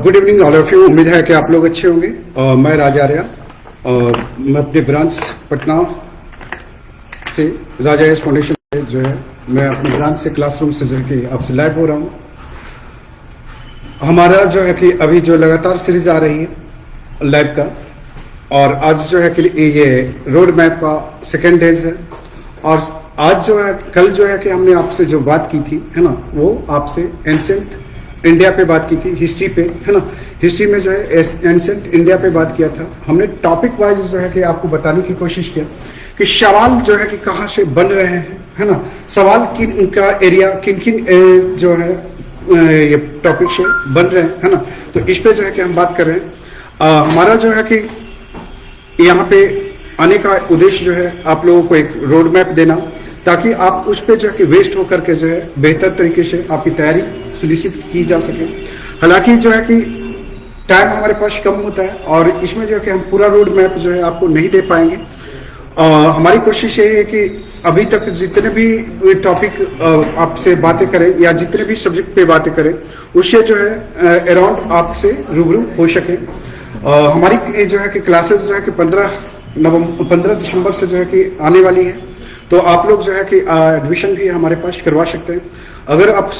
Good evening all of you. उम्मीद है कि आप लोग अच्छे होंगे। मैं राजा आर्या, मैं अपने ब्रांच पटना से राजा एस फाउंडेशन से जो है मैं अपनी ब्रांच से क्लासरूम से जो है कि आपसे लाइव हो रहा हूँ। हमारा जो है कि अभी जो लगातार सीरीज आ रही है लाइव का, और आज जो है कि ये रोड मैप का सेकेंड डेज है। और आज जो है कल जो है कि हमने आपसे जो बात की थी है ना, वो आपसे एंसेंट इंडिया पे बात की थी, हिस्ट्री पे है ना। हिस्ट्री में जो है एंसेंट इंडिया पे बात किया था हमने। टॉपिक वाइज जो है कि आपको बताने की कोशिश किया कि सवाल जो है कि कहाँ से बन रहे हैं है ना, सवाल किन इनका एरिया किन किन जो है ये टॉपिक से बन रहे हैं है ना। तो इस पे जो है कि हम बात कर रहे हैं। हमारा जो है कि यहाँ पे आने का उद्देश्य जो है आप लोगों को एक रोड मैप देना, ताकि आप उस पे जो है कि वेस्ट होकर के जो है बेहतर तरीके से आपकी तैयारी सुनिश्चित की जा सके। हालांकि जो है कि टाइम हमारे पास कम होता है और इसमें जो है कि हम पूरा रोड मैप जो है आपको नहीं दे पाएंगे। हमारी कोशिश ये है कि अभी तक जितने भी टॉपिक आपसे बातें करें या जितने भी सब्जेक्ट पे बातें करें, उससे जो है अराउंड आपसे रूबरू हो सके। हमारी जो है कि क्लासेस जो है कि 15 दिसंबर से जो है कि आने वाली है। तो आप लोग जो है कि एडमिशन भी हमारे पास करवा सकते हैं। अगर आप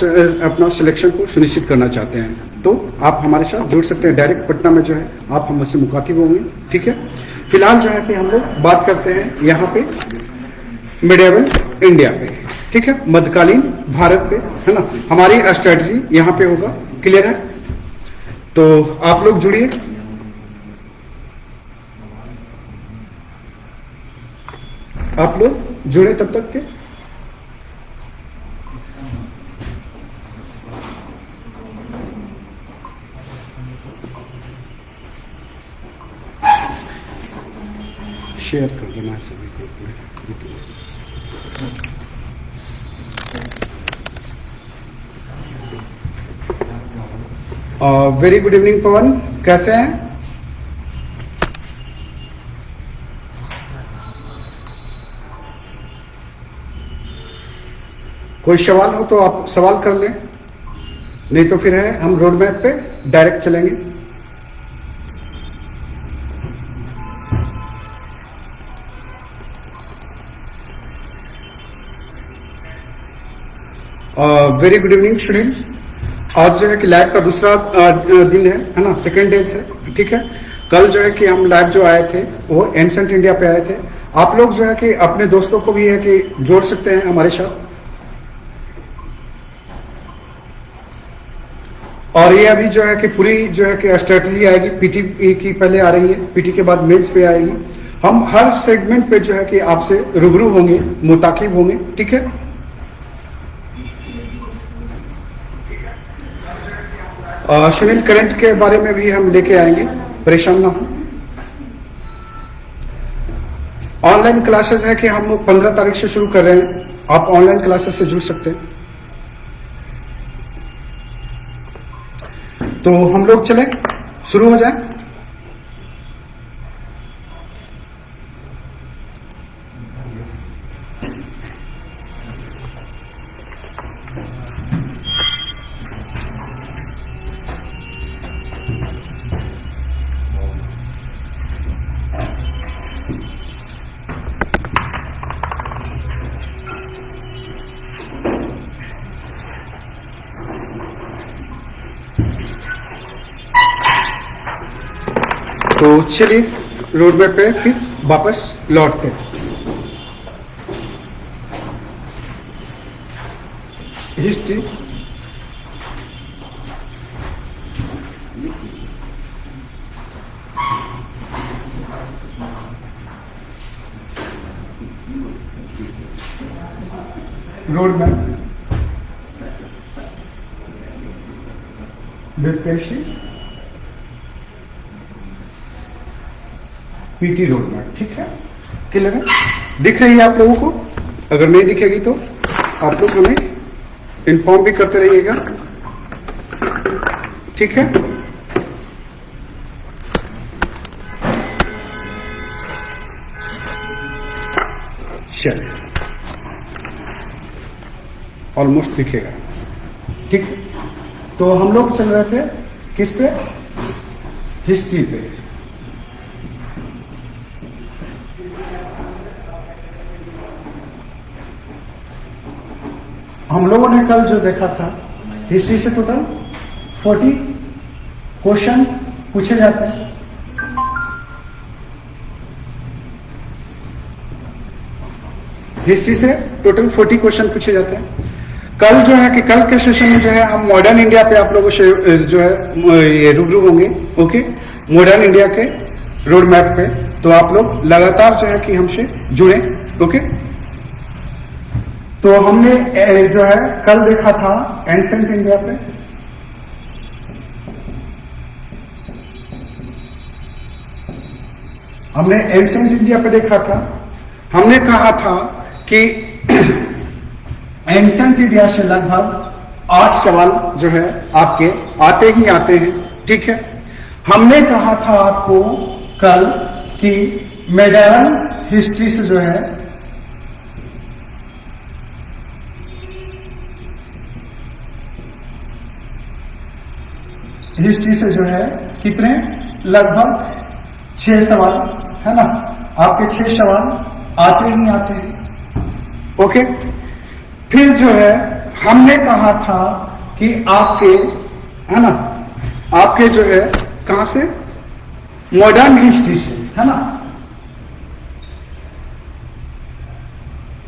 अपना सिलेक्शन को सुनिश्चित करना चाहते हैं तो आप हमारे साथ जुड़ सकते हैं। डायरेक्ट पटना में जो है आप हमसे मुखातिब होंगे, ठीक है। फिलहाल जो है कि हम लोग बात करते हैं यहाँ पे मिडिएवल इंडिया पे, ठीक है, मध्यकालीन भारत पे है ना। हमारी स्ट्रेटजी यहाँ पे होगा, क्लियर है। तो आप लोग जुड़िए। आप लोग जुड़े तब तक के। शेयर कर देना सभी को। वेरी गुड इवनिंग पवन, कैसे हैं? कोई सवाल हो तो आप सवाल कर लें, नहीं तो फिर है हम रोड मैप पे डायरेक्ट चलेंगे। Very good evening Sunil. आज जो है कि लाइव का दूसरा दिन है ना, सेकेंड डेज है, ठीक है। कल जो है कि हम लाइव जो आए थे वो एंसेंट इंडिया पे आए थे। आप लोग जो है कि अपने दोस्तों को भी है कि जोड़ सकते हैं हमारे साथ। और ये अभी जो है कि पूरी जो है कि स्ट्रेटजी आएगी, पीटी की पहले आ रही है, पीटी के बाद मेंस पे आएगी। हम हर सेगमेंट पे जो है कि आपसे रूबरू होंगे, मुताकिब होंगे, ठीक है। सुनील करंट के बारे में भी हम लेके आएंगे, परेशान ना हो। ऑनलाइन क्लासेस है कि हम 15 तारीख से शुरू कर रहे हैं। आप ऑनलाइन क्लासेस से जुड़ सकते हैं। तो हम लोग चलें, शुरू हो जाए। तो चलिए रोड मैप पे फिर वापस लौटते हैं। हिस्ट्री रोड मैप विपेशी पीटी रोड मैप, ठीक है। क्लियर है? दिख रही है आप लोगों को? अगर नहीं दिखेगी तो आप लोग हमें इन्फॉर्म भी करते रहिएगा, ठीक है। चलिए, ऑलमोस्ट दिखेगा। ठीक है, तो हम लोग चल रहे थे किस पे? हिस्ट्री पे। हम लोगों ने कल जो देखा था, हिस्ट्री से टोटल 40 क्वेश्चन पूछे जाते हैं। हिस्ट्री से टोटल 40 क्वेश्चन पूछे जाते हैं। कल जो है कि कल के सेशन में जो है हम मॉडर्न इंडिया पे आप लोगों से जो है ये रूबरू होंगे। ओके, मॉडर्न इंडिया के रोड मैप पे। तो आप लोग लगातार जो है कि हमसे जुड़े। ओके, तो हमने जो है कल देखा था एंशिएंट इंडिया पे। हमने एंशिएंट इंडिया पे देखा था। हमने कहा था कि एंशिएंट इंडिया से लगभग 8 सवाल जो है आपके आते ही आते हैं। ठीक है, हमने कहा था आपको कल कि मेडिवल हिस्ट्री से जो है कितने, लगभग 6 सवाल है ना, आपके 6 सवाल आते ही आते हैं। ओके, फिर जो है हमने कहा था कि आपके है ना, आपके जो है कहां से, मॉडर्न हिस्ट्री से है ना,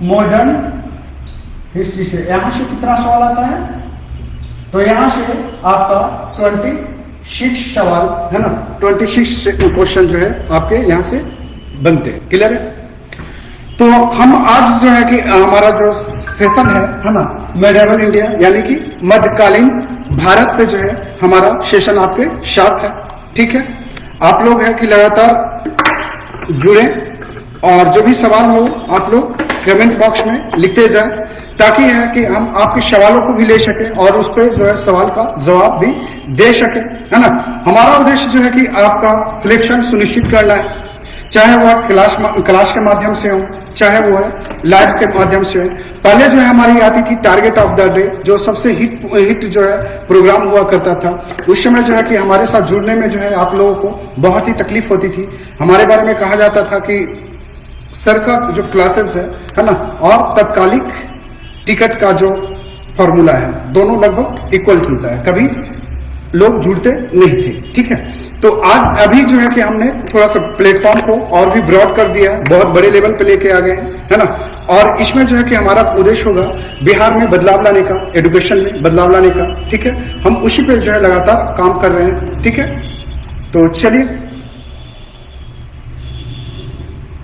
मॉडर्न हिस्ट्री से यहां से कितना सवाल आता है? तो यहां से आपका 26 सवाल है ना, 26 क्वेश्चन जो है आपके यहां से बनते हैं। क्लियर है? तो हम आज जो है कि हमारा जो सेशन है ना, मेडिवल इंडिया यानी कि मध्यकालीन भारत पे जो है हमारा सेशन आपके साथ है। ठीक है, आप लोग है कि लगातार जुड़े और जो भी सवाल हो आप लोग कमेंट बॉक्स में लिखते जाएं, ताकि है कि हम आपके सवालों को भी ले सके और उस पर जो है सवाल का जवाब भी दे सके, है ना। हमारा उद्देश्य जो है कि आपका सिलेक्शन सुनिश्चित करना है, चाहे वह क्लास के माध्यम से हो, चाहे वो है लाइव के माध्यम से। पहले जो है हमारी आती थी टारगेट ऑफ द डे, जो सबसे हिट जो है प्रोग्राम हुआ करता था। उस समय जो है कि हमारे साथ जुड़ने में जो है आप लोगों को बहुत ही तकलीफ होती थी। हमारे बारे में कहा जाता था कि सर का जो क्लासेस है ना, और तत्कालिक टिकट का जो फॉर्मूला है, दोनों लगभग इक्वल चलता है, कभी लोग जुड़ते नहीं थे। ठीक है, तो आज अभी जो है कि हमने थोड़ा सा प्लेटफॉर्म को और भी ब्रॉड कर दिया है, बहुत बड़े लेवल पे लेके आ गए हैं, है ना। और इसमें जो है कि हमारा उद्देश्य होगा बिहार में बदलाव लाने का, एजुकेशन में बदलाव लाने का। ठीक है, हम उसी पे जो है लगातार काम कर रहे हैं। ठीक है, तो चलिए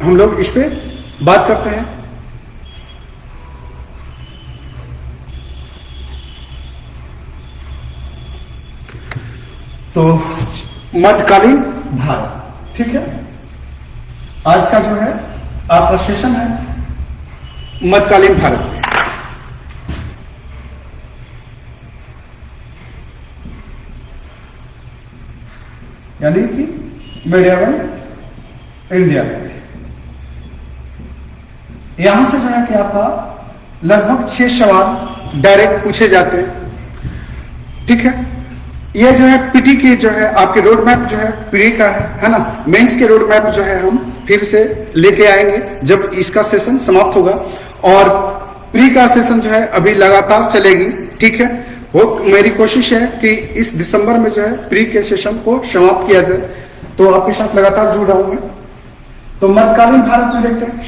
हम लोग इस पे बात करते हैं। तो मध्यकालीन भारत, ठीक है, आज का जो है आपका सेशन है मध्यकालीन भारत में। यानी कि मेडिवल इंडिया में यहां से जो है कि आपका लगभग 6 सवाल डायरेक्ट पूछे जाते हैं। ठीक है, ये जो है पीटी की जो है आपके रोड मैप जो है पीटी का है ना। मेंस के रोड मैप जो है हम फिर से लेके आएंगे जब इसका सेशन समाप्त होगा, और प्री का सेशन जो है अभी लगातार चलेगी। ठीक है, वो मेरी कोशिश है कि इस दिसंबर में जो है प्री के सेशन को समाप्त किया जाए, तो आपके साथ लगातार जुड़ रहा हूं मैं। तो मध्यकालीन भारत में देखते हैं,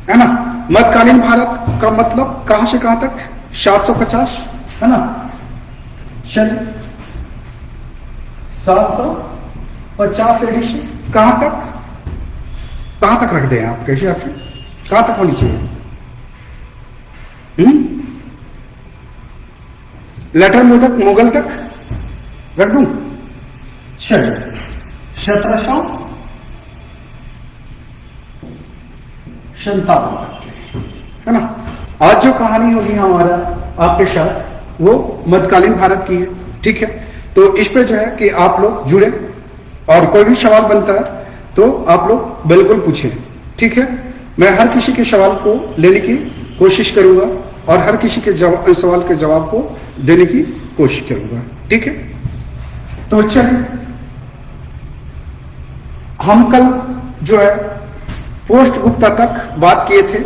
है ना। मध्यकालीन भारत का मतलब कहां से कहां तक? 750, है ना। चलिए 750 एडी से कहां तक रख दें आप? कैसे आपसे कहां तक होनी चाहिए? लेटर मुगल तक रख दूं? चलिए 1757 तक के, है ना। आज जो कहानी होगी हमारा आपके साथ वो मध्यकालीन भारत की है। ठीक है, तो इस पे जो है कि आप लोग जुड़े और कोई भी सवाल बनता है तो आप लोग बिल्कुल पूछें। ठीक है, मैं हर किसी के सवाल को लेने की कोशिश करूंगा और हर किसी के सवाल के जवाब को देने की कोशिश करूंगा। ठीक है, तो चलिए हम कल जो है पोस्ट गुप्ता तक बात किए थे,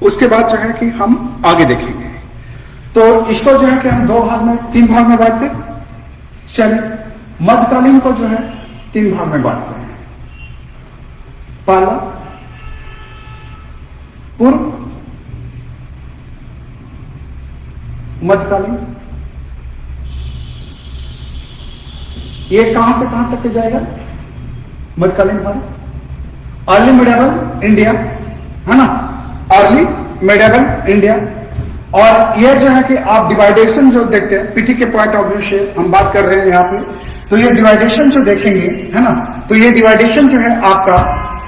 उसके बाद जो है कि हम आगे देखेंगे। तो इसको जो है कि हम 3 भाग में बांटते हैं। चलिए मध्यकालीन को जो है 3 भाग में बांटते हैं। पहला पूर्व मध्यकालीन, ये कहां से कहां तक के जाएगा मध्यकालीन भारत। अर्ली मिडिवल इंडिया है ना, अर्ली मिडिवल इंडिया। और ये जो है कि आप डिवाइडेशन जो देखते हैं पीटी के पॉइंट ऑफ व्यू से हम बात कर रहे हैं यहाँ पे, तो ये डिवाइडेशन जो देखेंगे है ना, तो ये डिवाइडेशन जो है आपका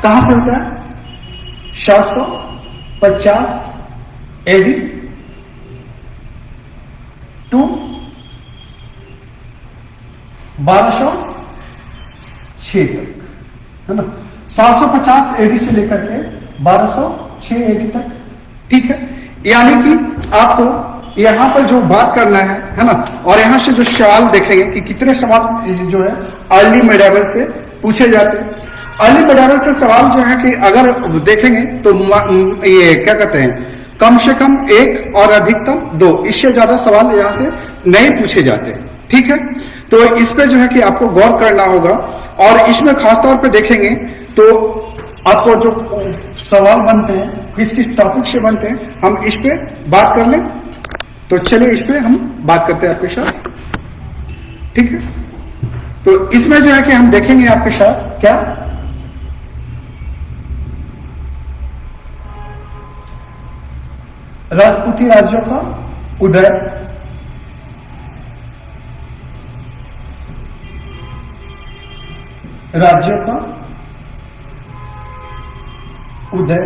कहां से होता है 750 एडी टू 1206 तक, है ना। 750 एडी से लेकर के 1206 एडी तक। ठीक है, यानी कि आपको यहां पर जो बात करना है ना, और यहां से जो सवाल देखेंगे कि कितने सवाल जो है अर्ली मिडिवल से पूछे जाते हैं। अर्ली मिडिवल से सवाल जो है कि अगर देखेंगे तो ये क्या कहते हैं, कम से कम 1 और अधिकतम 2, इससे ज्यादा सवाल यहां से नहीं पूछे जाते। ठीक है, तो इस पे जो है कि आपको गौर करना होगा। और इसमें खासतौर पे देखेंगे तो आपको जो सवाल बनते हैं किस किस टॉपिक से बनते हैं, हम इस पे बात कर लें। तो चलिए इस पे हम बात करते हैं आपके साथ। ठीक है, तो इसमें जो है कि हम देखेंगे आपके साथ क्या, राजपूती राज्यों का उदय, राज्यों का उदय,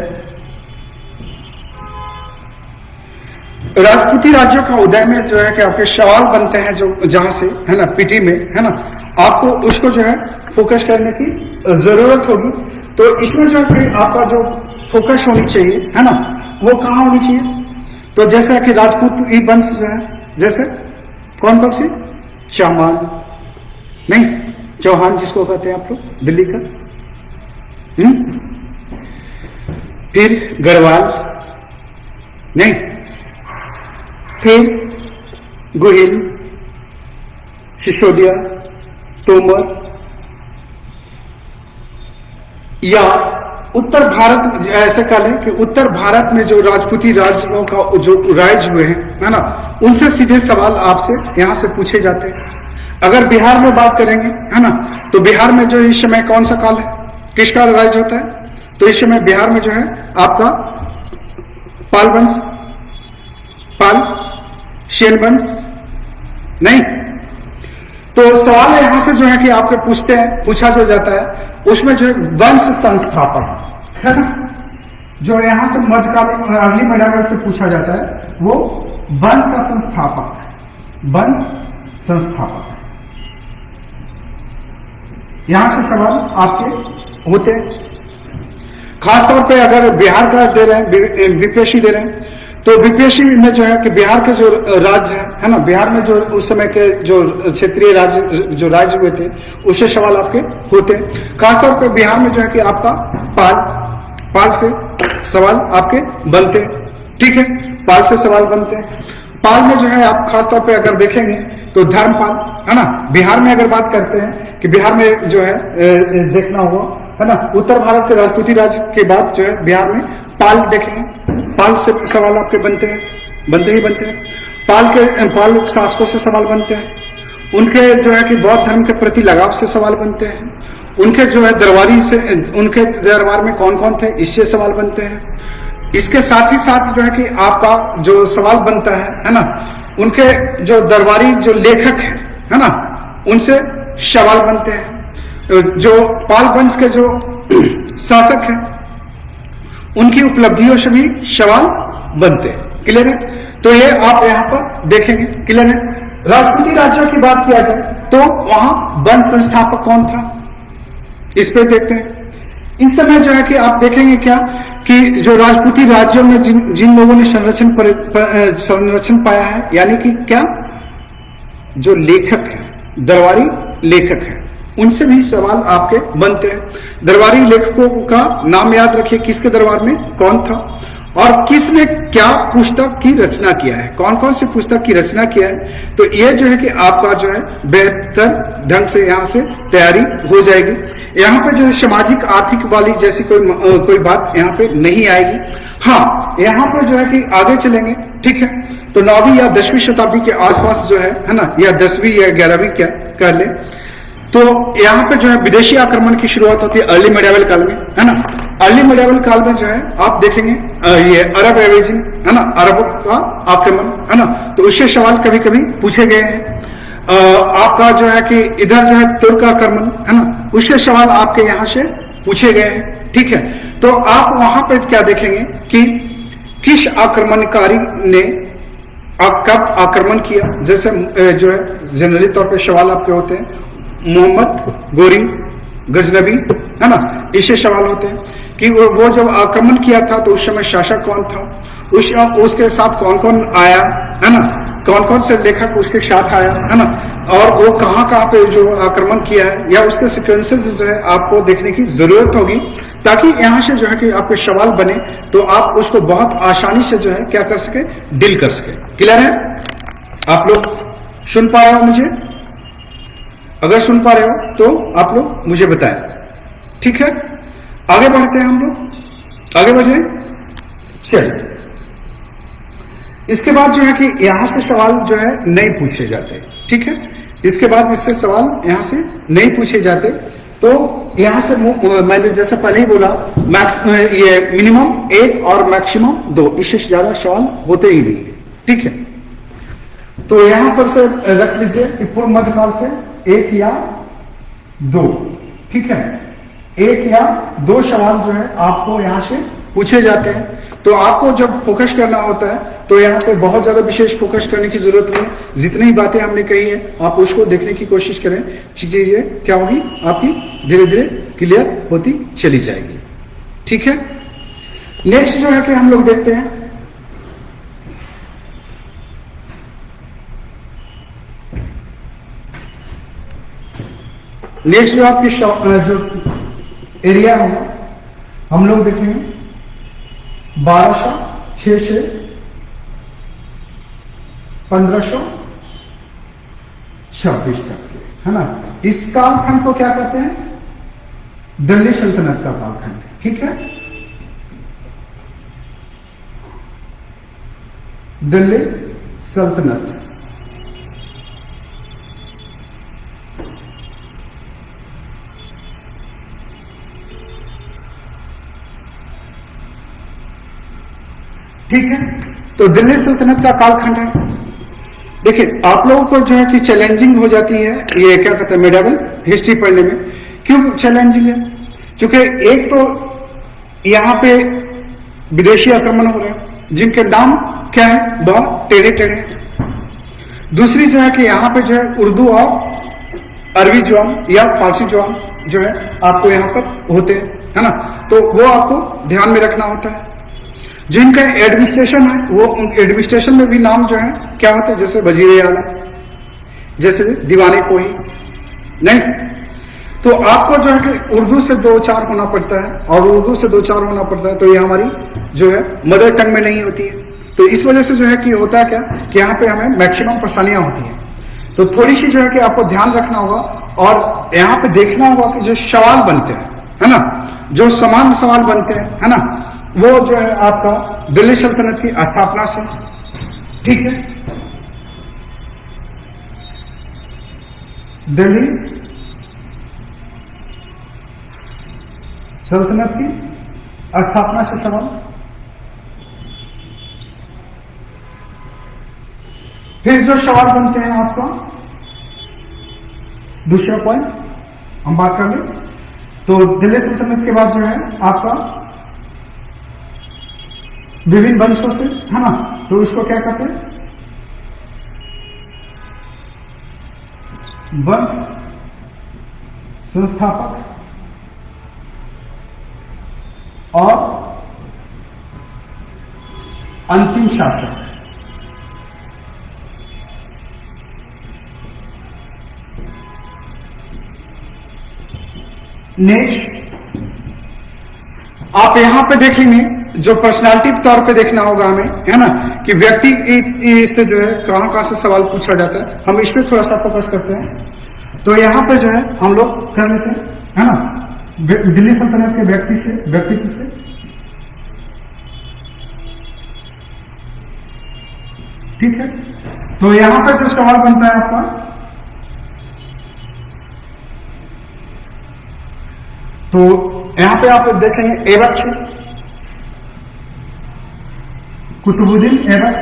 राजपूती राज्यों का उदय में जो है कि आपके सवाल बनते हैं जो जहां से है ना पीटी में, है ना, आपको उसको जो है फोकस करने की जरूरत होगी। तो इसमें जो है कि आपका जो फोकस होनी चाहिए है ना, वो कहां होनी चाहिए। तो जैसे कि राजपूत वंश जो है, जैसे कौन कौन सी, चामान नहीं, चौहान जिसको कहते हैं आप लोग दिल्ली का, फिर गढ़वाल नहीं, फिर गोहिल, सिसोदिया, तोमर, या उत्तर भारत, ऐसे कह लें कि उत्तर भारत में जो राजपूती राज्यों का जो राज हुए हैं है ना, उनसे सीधे सवाल आपसे यहां से पूछे जाते हैं। अगर बिहार में बात करेंगे है ना, तो बिहार में जो इस समय कौन सा काल है, किसका राज होता है, तो इस समय बिहार में जो है आपका पाल वंश, पाल, सेन वंश नहीं। तो सवाल यहां से जो है कि आपके पूछा जो जाता है, उसमें जो है वंश संस्थापक है ना, जो यहां से मध्यकालीन अर्ली मिडिवल से पूछा जाता है, वो वंश का संस्थापक, वंश संस्थापक, यहां से सवाल आपके होते हैं। खासतौर पे अगर बिहार का दे रहे हैं, बीपीएससी दे रहे हैं, तो बीपीएससी में जो है कि बिहार के जो राज्य है ना, बिहार में जो उस समय के जो क्षेत्रीय राज्य जो राज्य हुए थे, उससे सवाल आपके होते हैं। खासतौर पे बिहार में जो है कि आपका पाल से सवाल आपके बनते हैं। ठीक है, पाल से सवाल बनते हैं। पाल में जो है आप खासतौर पे अगर देखेंगे तो धर्मपाल है ना, बिहार में अगर बात करते हैं कि बिहार में जो है देखना होगा है ना, उत्तर भारत के राजपूती राज्य के बाद जो है बिहार में पाल देखेंगे, पाल से सवाल आपके बनते हैं, बनते ही बनते हैं। पाल शासकों से सवाल बनते हैं, उनके जो है कि बौद्ध धर्म के प्रति लगाव से सवाल बनते हैं, उनके जो है दरबारी से, उनके दरबार में कौन कौन थे, इससे सवाल बनते हैं। इसके साथ ही साथ जो है कि आपका जो सवाल बनता है ना, उनके जो दरबारी जो लेखक है ना, उनसे सवाल बनते हैं। जो पाल वंश के जो शासक हैं, उनकी उपलब्धियों से भी सवाल बनते हैं। क्लियर है, तो ये आप यहां पर देखेंगे। क्लियर है, राजपूती राज्यों की बात किया जाए तो वहां वंश संस्थापक कौन था, इस पे देखते हैं। इस समय जो है कि आप देखेंगे क्या कि जो राजपूती राज्यों में जिन लोगों ने संरक्षण पाया है, यानी कि क्या, जो लेखक है, दरबारी लेखक है, उनसे भी सवाल आपके बनते हैं। दरबारी लेखकों का नाम याद रखिए, किसके दरबार में कौन था और किसने क्या पुस्तक की रचना किया है, कौन कौन सी पुस्तक की रचना किया है। तो ये जो है कि आपका जो है बेहतर ढंग से यहाँ से तैयारी हो जाएगी। यहाँ पे जो है सामाजिक आर्थिक वाली जैसी कोई बात यहाँ पे नहीं आएगी। हाँ, यहाँ पे जो है कि आगे चलेंगे, ठीक है, तो 9वीं या 10वीं शताब्दी के आसपास जो है ना, या 10वीं या 11वीं क्या कर ले, तो यहाँ पे जो है विदेशी आक्रमण की शुरुआत होती है अर्ली मेडिएवल काल में, है ना। अर्ली मेडिएवल काल में जो है आप देखेंगे ये अरब एवेजिंग, है ना, अरबों का आक्रमण, है ना, तो उससे सवाल कभी कभी पूछे गए हैं। आपका जो है कि इधर जो है तुर्क आक्रमण, है ना, उससे सवाल आपके यहाँ से पूछे गए हैं, ठीक है। तो आप वहां पे क्या देखेंगे कि किस आक्रमणकारी ने कब आक्रमण किया, जैसे जो है जनरली तौर पे सवाल आपके होते हैं मोहम्मद गोरी गजनबी, है ना, इससे सवाल होते हैं कि वो जब आक्रमण किया था तो उस समय शासक कौन था, उसके साथ कौन कौन आया, है ना, कौन कौन से लेखक उसके साथ आया, है ना, और वो कहाँ पे जो आक्रमण किया है, या उसके सिक्वेंसेस जो है आपको देखने की जरूरत होगी, ताकि यहां से जो है कि आपके सवाल बने तो आप उसको बहुत आसानी से जो है क्या कर सके, डील कर सके। क्लियर है? आप लोग सुन पा रहे हो मुझे? अगर सुन पा रहे हो तो आप लोग मुझे बताएं, ठीक है। आगे बढ़ते हैं, हम लोग आगे बढ़े। चलिए, इसके बाद जो है कि यहां से सवाल जो है नहीं पूछे जाते, ठीक है। इसके बाद इससे सवाल यहां से नहीं पूछे जाते, तो यहां से मैंने जैसे पहले ही बोला, ये मिनिमम 1 और मैक्सिमम 2, इससे ज्यादा सवाल होते ही नहीं है, ठीक है। तो यहां पर से रख लीजिए कि पूर्व मध्यकाल से 1 या 2, ठीक है, 1 या 2 सवाल जो है आपको यहां से पूछे जाते हैं। तो आपको जब फोकस करना होता है तो यहाँ पे बहुत ज्यादा विशेष फोकस करने की जरूरत नहीं, जितनी ही बातें हमने कही है आप उसको देखने की कोशिश करें, चीजें क्या होगी आपकी धीरे धीरे क्लियर होती चली जाएगी, ठीक है। नेक्स्ट जो है कि हम लोग देखते हैं नेक्स्ट जो आपकी जो एरिया होगा हम लोग देखेंगे 1206 से 1526 तक, है ना। इस कालखंड को क्या कहते हैं? दिल्ली सल्तनत का कालखंड, ठीक है, दिल्ली सल्तनत। ठीक है, तो दिल्ली सल्तनत का कालखंड है। देखिए, आप लोगों को जो है कि चैलेंजिंग हो जाती है ये क्या कहते हैं मेडिएवल हिस्ट्री पढ़ने में। क्यों चैलेंजिंग है? क्योंकि एक तो यहां पे विदेशी आक्रमण हो रहे हैं जिनके नाम क्या है, बहुत टेढ़े टेढ़े हैं। दूसरी जो है कि यहां पे जो है उर्दू और अरबी जवान या फारसी जवान जो है आपको यहां पर होते हैं, है ना, तो वो आपको ध्यान में रखना होता है। जिनका एडमिनिस्ट्रेशन है वो एडमिनिस्ट्रेशन में भी नाम जो है क्या होते हैं, जैसे वजीर आला, जैसे दीवाने कोही नहीं। तो आपको जो है कि उर्दू से 2-4 होना पड़ता है, और उर्दू से 2-4 होना पड़ता है तो ये हमारी जो है मदर टंग में नहीं होती है। तो इस वजह से जो है कि होता है क्या कि यहाँ पे हमें मैक्सिमम परेशानियां होती हैं। तो थोड़ी सी जो है कि आपको ध्यान रखना होगा, और यहाँ पे देखना होगा कि जो सवाल बनते हैं, है ना, जो समान सवाल बनते हैं, है ना, वो जो है आपका दिल्ली सल्तनत की स्थापना से, ठीक है, दिल्ली सल्तनत की स्थापना से सवाल। फिर जो सवाल बनते हैं आपका दूसरा पॉइंट हम बात कर लें, तो दिल्ली सल्तनत के बाद जो है आपका विभिन्न वंशों से, है ना, तो उसको क्या कहते हैं, वंश संस्थापक और अंतिम शासक। नेक्स्ट आप यहां पे देखेंगे, जो पर्सनालिटी के तौर पे देखना होगा हमें, है ना, कि व्यक्ति से जो है कहां से सवाल पूछा जाता है, हम इस पे थोड़ा सा फोकस करते हैं। तो यहां पे जो है हम लोग कर लेते हैं, है ना, दिल्ली सल्तनत के व्यक्तित्व से। ठीक है, तो यहां पर जो सवाल बनता है आपका, तो यहां पे आप देखेंगे ऐबक से, कुतुबुद्दीन ऐबक,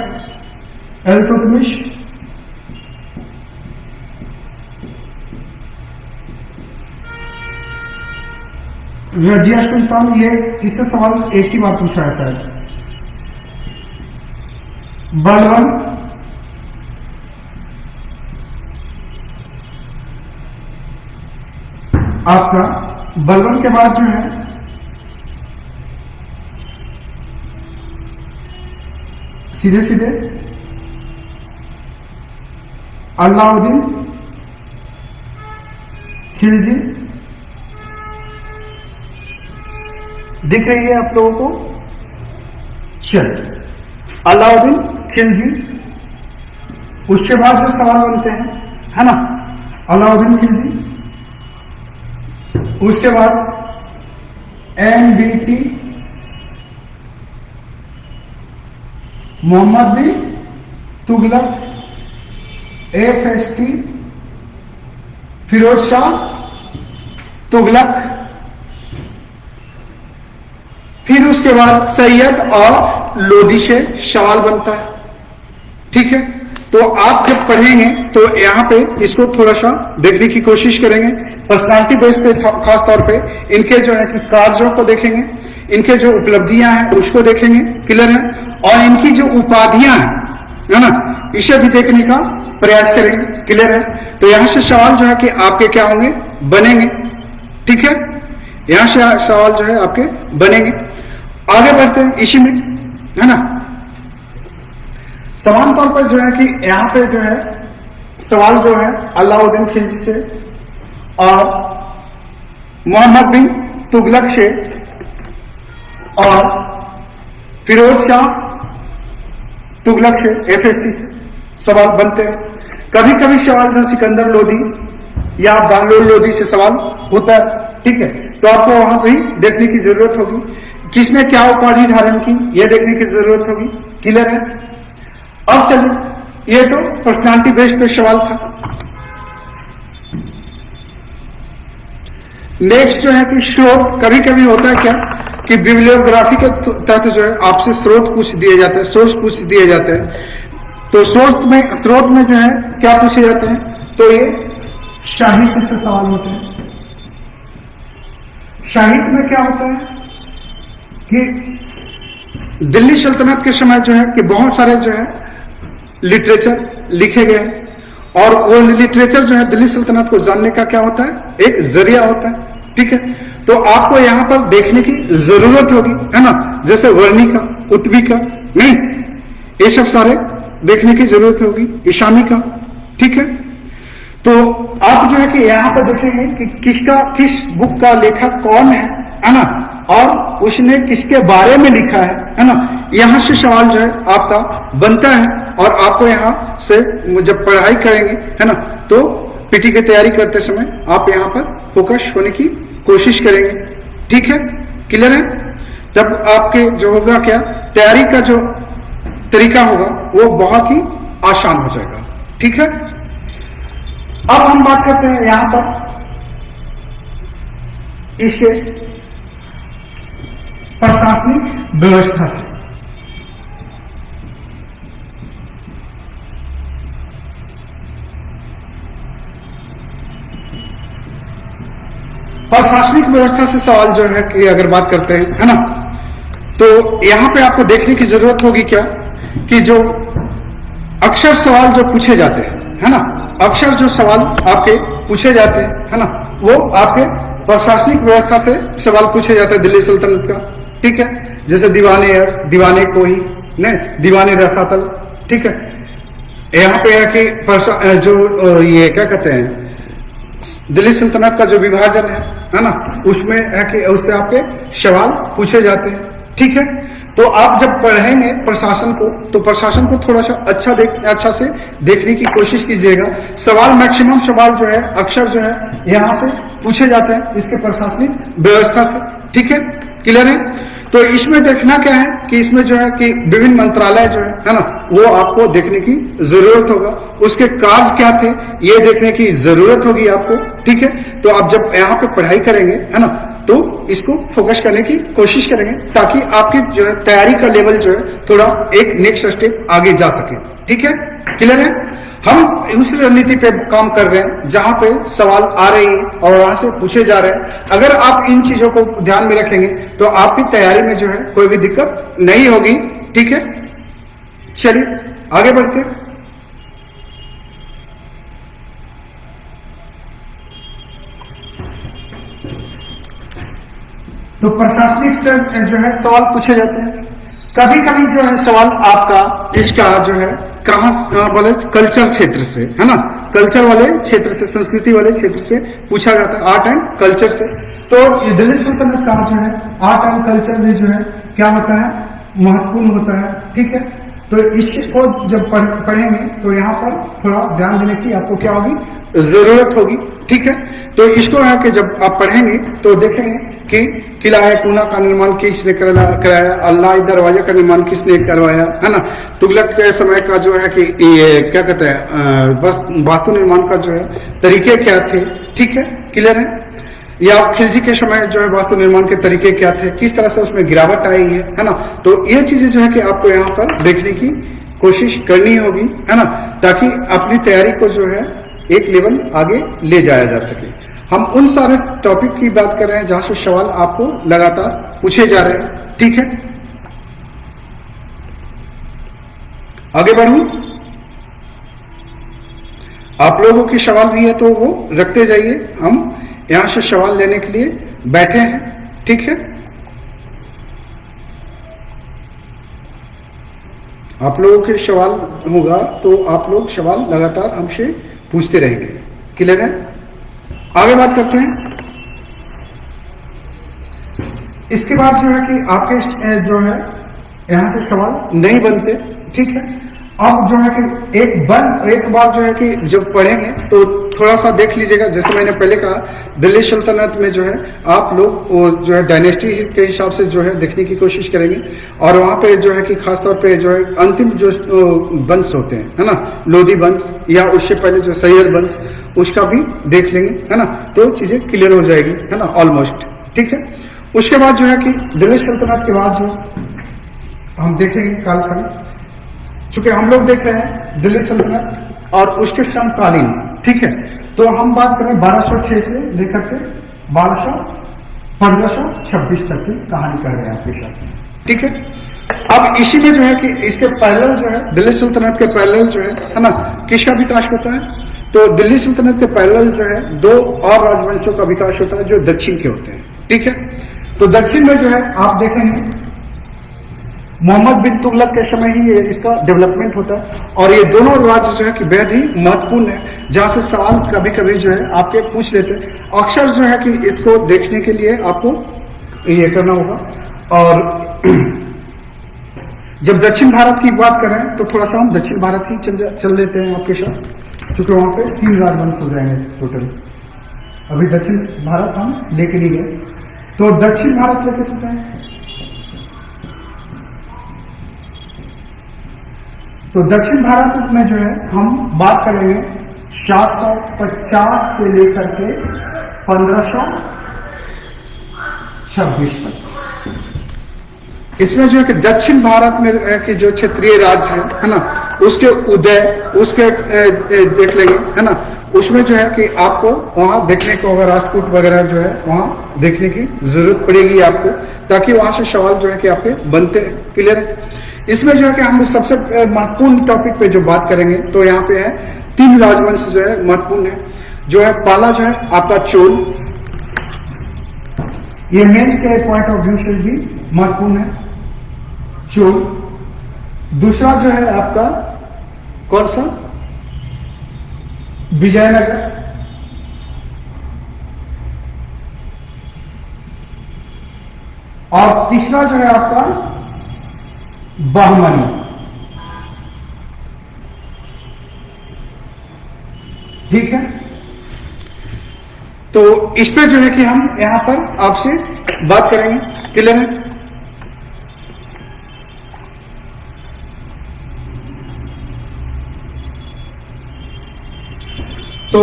इल्तुतमिश, रजिया सुल्तान, ये इससे सवाल एक ही बार पूछा है शायद। बलबन, आपका बलबन के बाद जो है सीधे सीधे अलाउद्दीन खिलजी, दिख रही है आप लोगों को? चल, अलाउद्दीन खिलजी। उसके बाद जो सवाल बनते हैं, है ना, अलाउद्दीन खिलजी, उसके बाद एनडीटी, मोहम्मद बिन तुगलक, एफएसटी, फिरोज शाह तुगलक, फिर उसके बाद सैयद और लोदी से सवाल बनता है। ठीक है, तो आप जब पढ़ेंगे तो यहां पे इसको थोड़ा सा देखने की कोशिश करेंगे। पर्सनालिटी बेस पे खास तौर पे इनके जो है कि कार्यों को देखेंगे, इनके जो उपलब्धियां हैं उसको देखेंगे, क्लियर है, और इनकी जो उपाधियां हैं, है ना, इसे भी देखने का प्रयास करेंगे, क्लियर है। तो यहां से सवाल जो है कि आपके क्या होंगे, बनेंगे। ठीक है, यहां से सवाल जो है आपके बनेंगे। आगे बढ़ते हैं इसी में, है ना। समान तौर पर जो है कि यहां पे जो है सवाल जो है अलाउद्दीन खिलजी से और मोहम्मद बिन तुगलक से और फिरोज शाह तुगलक से, एफएसटी से सवाल बनते हैं। कभी कभी सवाल जो सिकंदर लोदी या बैंगलोर लोदी से सवाल होता है। ठीक है, तो आपको वहां पे देखने की जरूरत होगी, किसने क्या उपाधि धारण की, यह देखने की जरूरत होगी, क्लियर है। अब चलिए, ये तो पर्सनालिटी बेस्ड पे सवाल था। नेक्स्ट जो है कि स्रोत, कभी कभी होता है क्या कि बिब्लियोग्राफी के तहत जो है आपसे स्रोत पूछ दिए जाते हैं, सोर्स पूछ दिए जाते हैं। तो स्रोत में जो है क्या पूछे जाते हैं, तो ये साहित्य से सवाल होते हैं। साहित्य में क्या होता है कि दिल्ली सल्तनत के समय जो है कि बहुत सारे जो है लिटरेचर लिखे गए, और वो लिटरेचर जो है दिल्ली सल्तनत को जानने का क्या होता है, एक जरिया होता है। ठीक है, तो आपको यहां पर देखने की जरूरत होगी, है ना, जैसे वर्णिका, उत्तविका, नहीं, ये सब सारे देखने की जरूरत होगी, ईशानी का। ठीक है, तो आप जो है कि यहां पर देखेंगे कि किस बुक का लेखक कौन है ना, और उसने किसके बारे में लिखा है ना। यहां से सवाल जो है आपका बनता है, और आपको यहां से जब पढ़ाई करेंगे, है ना, तो पीटी की तैयारी करते समय आप यहां पर फोकस होने की कोशिश करेंगे। ठीक है, क्लियर है। तब आपके जो होगा क्या, तैयारी का जो तरीका होगा वो बहुत ही आसान हो जाएगा। ठीक है, अब हम बात करते हैं यहां पर इससे प्रशासनिक व्यवस्था से। प्रशासनिक व्यवस्था से सवाल जो है कि अगर बात करते हैं, है ना, तो यहां पे आपको देखने की जरूरत होगी क्या कि जो अक्सर सवाल जो पूछे जाते हैं, है ना, अक्सर जो सवाल आपके पूछे जाते हैं, है ना, वो आपके प्रशासनिक व्यवस्था से सवाल पूछे जाते हैं दिल्ली सल्तनत का। ठीक है, जैसे दीवाने कोही, नहीं, दीवानी रसातल, ठीक है। यहाँ पे है कि जो ये क्या कहते हैं, दिल्ली सल्तनत का जो विभाजन है ना, उसमें है कि उससे आपके सवाल पूछे जाते हैं, ठीक है। तो आप जब पढ़ेंगे प्रशासन को, तो प्रशासन को थोड़ा सा अच्छा से देखने की कोशिश कीजिएगा। सवाल मैक्सिमम सवाल जो है अक्सर जो है यहाँ से पूछे जाते हैं इसके प्रशासनिक व्यवस्था से, ठीक है, क्लियर है। तो इसमें देखना क्या है कि इसमें जो है कि विभिन्न मंत्रालय जो है ना, वो आपको देखने की जरूरत होगा, उसके कार्य क्या थे ये देखने की जरूरत होगी आपको, ठीक है। तो आप जब यहाँ पे पढ़ाई करेंगे है ना, तो इसको फोकस करने की कोशिश करेंगे ताकि आपकी जो है तैयारी का लेवल जो है थोड़ा एक नेक्स्ट स्टेप आगे जा सके, ठीक है, क्लियर है। हम उस रणनीति पे काम कर रहे हैं जहां पे सवाल आ रहे हैं और वहां से पूछे जा रहे हैं। अगर आप इन चीजों को ध्यान में रखेंगे तो आपकी तैयारी में जो है कोई भी दिक्कत नहीं होगी, ठीक है। चलिए आगे बढ़ते हैं। तो प्रशासनिक से जो है सवाल पूछे जाते हैं। कभी कभी जो है सवाल आपका इसका जो है कहाँ बोले कल्चर क्षेत्र से, है ना, कल्चर वाले क्षेत्र से, संस्कृति वाले क्षेत्र से पूछा जाता है, आर्ट एंड कल्चर से। तो ये दिल्ली सल्तनत का जो है आर्ट एंड कल्चर में जो है क्या होता है, महत्वपूर्ण होता है, ठीक है। तो इसको जब पढ़ेंगे तो यहाँ पर थोड़ा ध्यान देने की आपको क्या होगी, जरूरत होगी, ठीक है। तो इसको है कि जब आप पढ़ेंगे तो देखेंगे कि किला है टूना का निर्माण किसने कराया, अल्लाह दरवाजा का निर्माण किसने करवाया, है ना, तुगलक के समय का जो है कि ये क्या कहते हैं वास्तु निर्माण का जो है तरीके क्या थे, ठीक है, क्लियर है। या खिलजी के समय जो है वास्तु निर्माण के तरीके क्या थे, किस तरह से उसमें गिरावट आई है ना। तो ये चीजें जो है कि आपको यहाँ पर देखने की कोशिश करनी होगी, है ना, ताकि अपनी तैयारी को जो है एक लेवल आगे ले जाया जा सके। हम उन सारे टॉपिक की बात कर रहे हैं जहां से सवाल आपको लगातार पूछे जा रहे हैं, ठीक है। आगे बढ़ूं, आप लोगों के सवाल भी है तो वो रखते जाइए, हम यहां से सवाल लेने के लिए बैठे हैं, ठीक है। आप लोगों के सवाल होगा तो आप लोग सवाल लगातार हमसे पूछते रहेंगे, क्लियर है। आगे बात करते हैं। इसके बाद जो है कि आपके जो है यहां से सवाल नहीं बनते, ठीक है। अब जो है कि एक बार जो है कि जब पढ़ेंगे तो थोड़ा सा देख लीजिएगा, जैसे मैंने पहले कहा दिल्ली सल्तनत में जो है आप लोग जो है डायनेस्टी के हिसाब से जो है देखने की कोशिश करेंगे, और वहां पे जो है कि खासतौर पे जो है अंतिम जो वंश होते हैं, है ना, लोधी वंश या उससे पहले जो सैयद वंश, उसका भी देख लेंगे, है ना, तो चीजें क्लियर हो जाएगी, है ना, ऑलमोस्ट, ठीक है। उसके बाद जो है कि दिल्ली सल्तनत के बाद जो हम देखेंगे कालखंड, चूंकि हम लोग देख रहे हैं दिल्ली सल्तनत और उसके समकालीन, ठीक है। तो हम बात करें 1206 से लेकर के 1526 तक की कहानी कह रहे हैं आपके साथ, ठीक है। अब इसी में जो है कि इसके पैरेलल जो है दिल्ली सल्तनत के पैरेलल जो है ना, किसका विकास होता है, तो दिल्ली सल्तनत के पैरेलल जो है दो और राजवंशों का विकास होता है जो दक्षिण के होते हैं, ठीक है। तो दक्षिण में जो है आप देखेंगे मोहम्मद बिन तुगलक के समय ही ये इसका डेवलपमेंट होता है, और ये दोनों राज्य जो है कि बेहद ही महत्वपूर्ण है, जहां से सवाल कभी कभी जो है आपके पूछ लेते हैं। अक्सर जो है कि इसको देखने के लिए आपको ये करना होगा। और जब दक्षिण भारत की बात करें तो थोड़ा सा हम दक्षिण भारत ही चल लेते हैं आपके साथ, क्योंकि वहां पे 3 राजवंश हो जाएंगे टोटल। अभी दक्षिण भारत हम लेके नहीं गए, तो दक्षिण भारत लेके चलते हैं। तो दक्षिण भारत में जो है हम बात करेंगे 750 से लेकर के 1526 तक। इसमें जो है कि दक्षिण भारत में के जो क्षेत्रीय राज्य है ना, उसके उदय उसके देख लेंगे, है ना। उसमें जो है कि आपको वहां देखने को होगा, राजपूत वगैरह जो है वहां देखने की जरूरत पड़ेगी आपको, ताकि वहां से सवाल जो है कि आपके बनते, क्लियर है। इसमें जो है कि हम सबसे महत्वपूर्ण टॉपिक पे जो बात करेंगे तो यहाँ पे है 3 राजवंश जो है महत्वपूर्ण है, जो है पहला जो है आपका चोल, ये मेंस के पॉइंट ऑफ व्यू से भी महत्वपूर्ण है चोल। दूसरा जो है आपका कौन सा, विजयनगर, और तीसरा जो है आपका बहमनी। ठीक है, तो इस पे जो है कि हम यहां पर आपसे बात करेंगे। क्लियर है? तो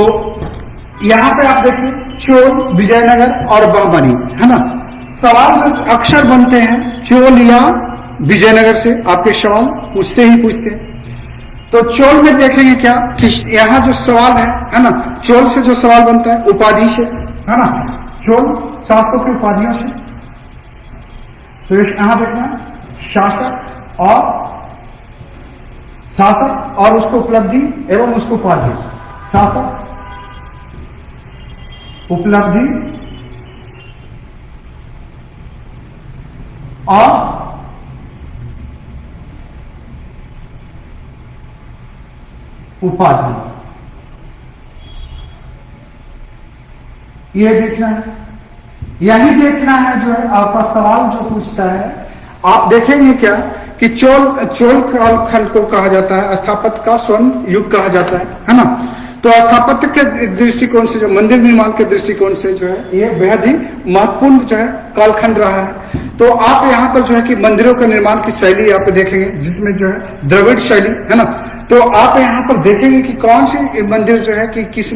यहां पे आप देखिए चोल, विजयनगर और बहमनी, है ना। सवाल जो अक्सर बनते हैं चोल या विजयनगर से, आपके सवाल पूछते ही पूछते हैं। तो चोल में देखेंगे क्या कि यहां जो सवाल है ना, चोल से जो सवाल बनता है उपाधि से, है ना, चोल शासकों की उपाधियों से। तो यहां देखना शासक और उसको उपलब्धि एवं उसको उपाधि, शासक, उपलब्धि और उपाधि, ये देखना है। यही देखना है जो है आपका सवाल जो पूछता है। आप देखेंगे क्या कि चोल काल को कहा जाता है, स्थापत्य का स्वर्ण युग कहा जाता है ना। तो स्थापत्य के दृष्टिकोण से, जो मंदिर निर्माण के दृष्टिकोण से जो है ये बेहद ही महत्वपूर्ण जो है कालखंड रहा है। तो आप यहाँ पर जो है कि मंदिरों का निर्माण की शैली आप देखेंगे, जिसमें जो है द्रविड़ शैली, है ना। तो आप यहाँ पर देखेंगे कि कौन सी मंदिर जो है कि किस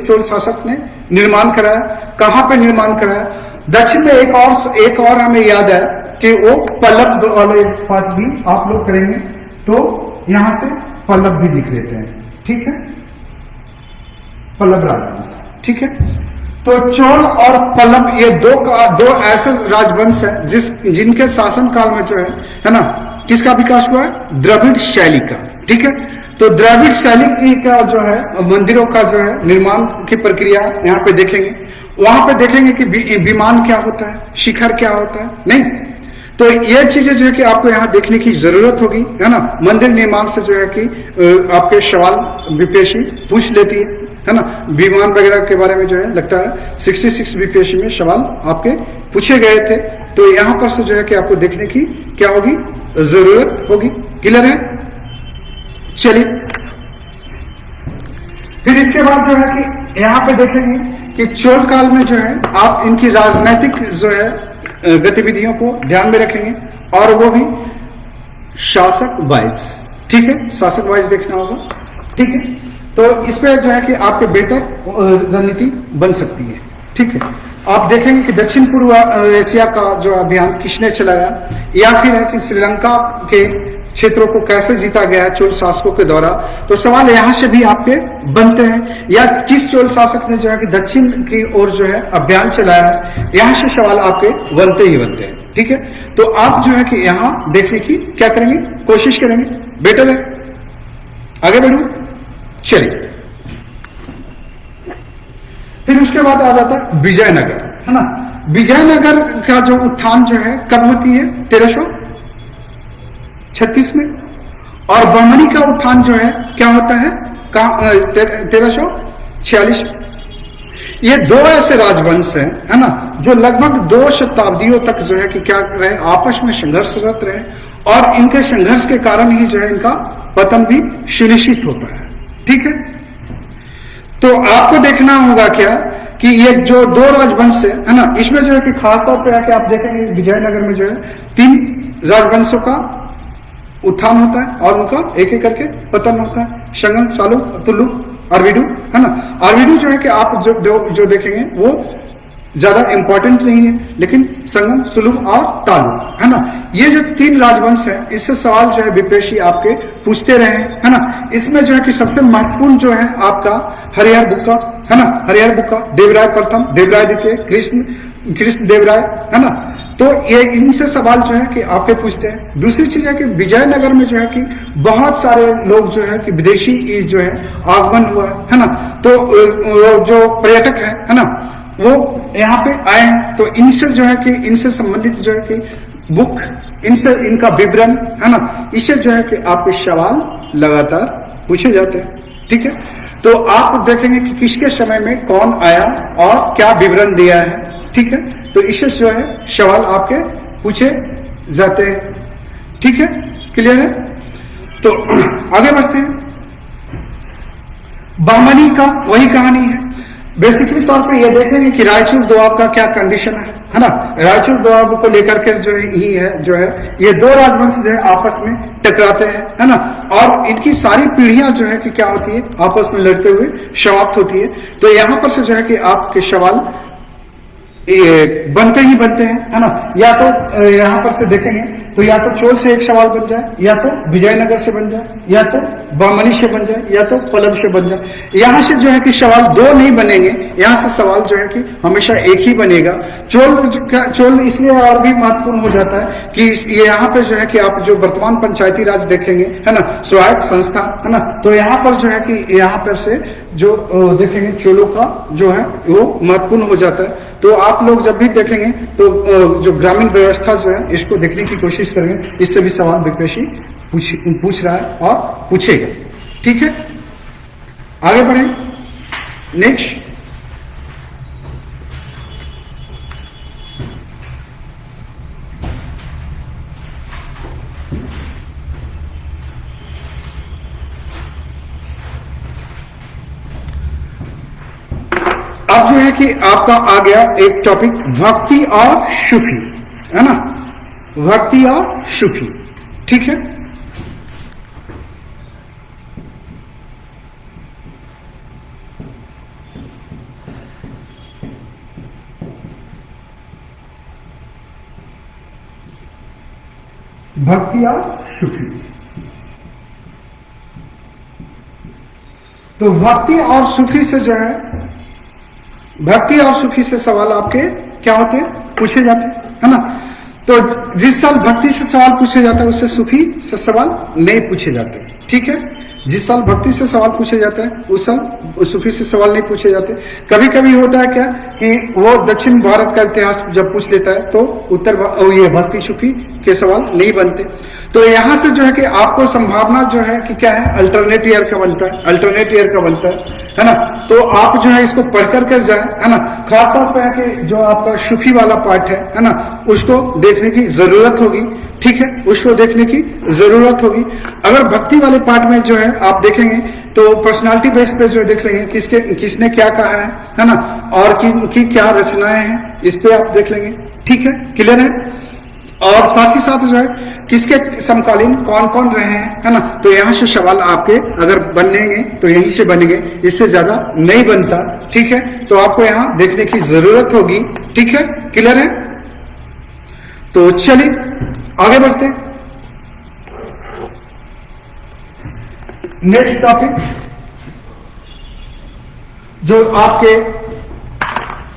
चोल शासक ने निर्माण कराया, कहाँ पे निर्माण कराया। दक्षिण में एक और हमें याद है कि वो पल्लव वाले पाठ भी आप लोग करेंगे, तो यहां से पल्लव भी लिख लेते हैं। ठीक है, पल्लव राजवंश। ठीक है, तो चोल और पल्लव ये दो ऐसे राजवंश है जिनके शासन काल में जो है ना, किसका विकास हुआ है, द्रविड़ शैली का। ठीक है, तो द्रविड़ शैली का जो है मंदिरों का जो है निर्माण की प्रक्रिया यहाँ पे देखेंगे। वहां पे देखेंगे कि विमान क्या होता है, शिखर क्या होता है, नहीं। तो ये चीजें जो है कि आपको यहाँ देखने की जरूरत होगी, है ना। मंदिर निर्माण से जो है कि आपके सवाल बीपीएससी पूछ लेती है ना। विमान वगैरह के बारे में जो है लगता है 66 बीपीएससी में सवाल आपके पूछे गए थे। तो यहाँ पर से जो है कि आपको देखने की क्या होगी, जरूरत होगी। क्लियर है? चलिए, फिर इसके बाद जो है कि यहाँ पे देखेंगे कि चोल काल में जो है आप इनकी राजनीतिक जो है गतिविधियों को ध्यान में रखेंगे, और वो भी शासक वाइज। ठीक है, शासक वाइज देखना होगा। ठीक है, तो इस पे जो है कि आपके बेहतर रणनीति बन सकती है। ठीक है, आप देखेंगे कि दक्षिण पूर्व एशिया का जो अभियान किसने चलाया, या फिर है कि श्रीलंका के क्षेत्रों को कैसे जीता गया है चोल शासकों के द्वारा। तो सवाल यहां से भी आपके बनते हैं, या किस चोल शासक ने जो है कि दक्षिण की ओर जो है अभियान चलाया है, यहां से सवाल आपके बनते ही बनते हैं। ठीक है, तो आप जो है कि यहां देखने की क्या करेंगे, कोशिश करेंगे। बेटर है, आगे बढ़ू। चलिए, फिर उसके बाद आ जाता है विजयनगर, है ना। विजयनगर का जो उत्थान जो है कब होती है, 1336 में। और बहमनी का उत्थान जो है क्या होता है, 1346 में। ये दो ऐसे राजवंश हैं, है ना, जो लगभग 2 शताब्दियों तक जो है कि क्या रहे, आपस में संघर्षरत रहे, और इनके संघर्ष के कारण ही जो है इनका पतन भी सुनिश्चित होता है। ठीक है, तो आपको देखना होगा क्या कि ये जो 2 राजवंश है ना, इसमें जो है कि खासतौर पर आके आप देखेंगे विजयनगर में जो है 3 राजवंशों का उत्थान होता है, और उनका एक एक करके पतन होता है। संगम, सालुक, तुलुक, अरविडू, है ना। अरविडू जो है कि आप जो देखेंगे वो ज्यादा इंपॉर्टेंट नहीं है, लेकिन संगम, सुलुक और तालुक, है ना, ये जो 3 राजवंश है, इससे सवाल जो है बीपीएससी आपके पूछते रहे, है ना। इसमें जो है कि सबसे महत्वपूर्ण जो है आपका हरिहर बुक्का, है ना, हरिहर बुक्का, देवराय प्रथम, देवराय द्वितीय, कृष्ण देवराय, है ना। तो ये इनसे सवाल जो है कि आपके पूछते हैं। दूसरी चीज है कि विजयनगर में जो है कि बहुत सारे लोग जो है कि विदेशी जो है आगमन हुआ है ना। तो जो पर्यटक है ना, वो यहाँ पे आए हैं। तो इनसे जो है कि इनसे संबंधित जो है कि बुक इनसे इनका विवरण, है ना, इससे जो है कि आपके सवाल लगातार पूछे जाते हैं। ठीक है, तो आप देखेंगे कि किसके समय में कौन आया और क्या विवरण दिया है। ठीक है, तो इससे जो है सवाल आपके पूछे जाते हैं। ठीक है, क्लियर है। तो आगे बढ़ते हैं। बहमनी का वही कहानी है। बेसिकली तौर पे ये देखेंगे कि रायचूर दोआब का क्या कंडीशन है ना। रायचूर दोआब को लेकर के जो है ये दो राजवंश जो है आपस में टकराते हैं, है ना, और इनकी सारी पीढ़ियां जो है कि क्या होती है, आपस में लड़ते हुए समाप्त होती है। तो यहां पर से जो है कि आपके सवाल बनते ही बनते हैं, है ना। या तो यहां पर से देखेंगे तो या तो चोल से एक सवाल बन जाए, या तो विजयनगर से बन जाए, या तो बहमनी से बन जाए, या तो पल्लव से बन जाए। यहां से जो है कि सवाल दो नहीं बनेंगे, यहां से सवाल जो है कि हमेशा एक ही बनेगा। चोल इसलिए और भी महत्वपूर्ण हो जाता है कि ये यहाँ पे जो है कि आप जो वर्तमान पंचायती राज देखेंगे, है ना, स्वायत्त संस्था, है ना, तो यहाँ पर जो है कि यहाँ पर से जो देखेंगे चोलों का जो है वो महत्वपूर्ण हो जाता है। तो आप लोग जब भी देखेंगे तो जो ग्रामीण व्यवस्था जो है इसको देखने की कोशिश करेंगे, इससे भी सवाल विक्रेशी पूछ रहा है और पूछेगा। ठीक है, आगे बढ़े। नेक्स्ट, अब जो है कि आपका आ गया एक टॉपिक भक्ति और सूफी, है ना, भक्ति और सूफी। ठीक है, भक्ति और सूफी। तो भक्ति और सूफी से जो है, भक्ति और सूफी से सवाल आपके क्या होते हैं, पूछे जाते हैं, है ना। तो जिस साल भक्ति से सवाल पूछे जाता है उससे सूफी से सवाल नहीं पूछे जाते। ठीक है, जिस साल भक्ति से सवाल पूछे जाता है उस साल सूफी से सवाल नहीं पूछे जाते। कभी कभी होता है क्या कि वो दक्षिण भारत का इतिहास जब पूछ लेता है तो ये भक्ति सूफी के सवाल नहीं बनते। तो यहां से जो है कि आपको संभावना जो है कि क्या है, अल्टरनेट ईयर का बनता है, अल्टरनेट ईयर का बनता है ना। तो आप जो है इसको पढ़कर कर जाए, है ना। खासतौर पर है कि जो आपका सूफी वाला पार्ट है ना, उसको देखने की जरूरत होगी। ठीक है, उसको देखने की जरूरत होगी। अगर भक्ति वाले पार्ट में जो है आप देखेंगे तो पर्सनालिटी बेस पे जो देख लेंगे किसने क्या कहा है ना, और की क्या रचनाएं हैं, इस पे आप देख लेंगे। ठीक है, क्लियर है। और साथ ही साथ जो है किसके समकालीन कौन कौन रहे हैं, है ना। तो यहां से सवाल आपके अगर बनेंगे तो यहीं से बनेंगे, इससे ज्यादा नहीं बनता। ठीक है, तो आपको यहां देखने की जरूरत होगी। ठीक है, क्लियर है। तो चलिए आगे बढ़ते हैं। नेक्स्ट टॉपिक जो आपके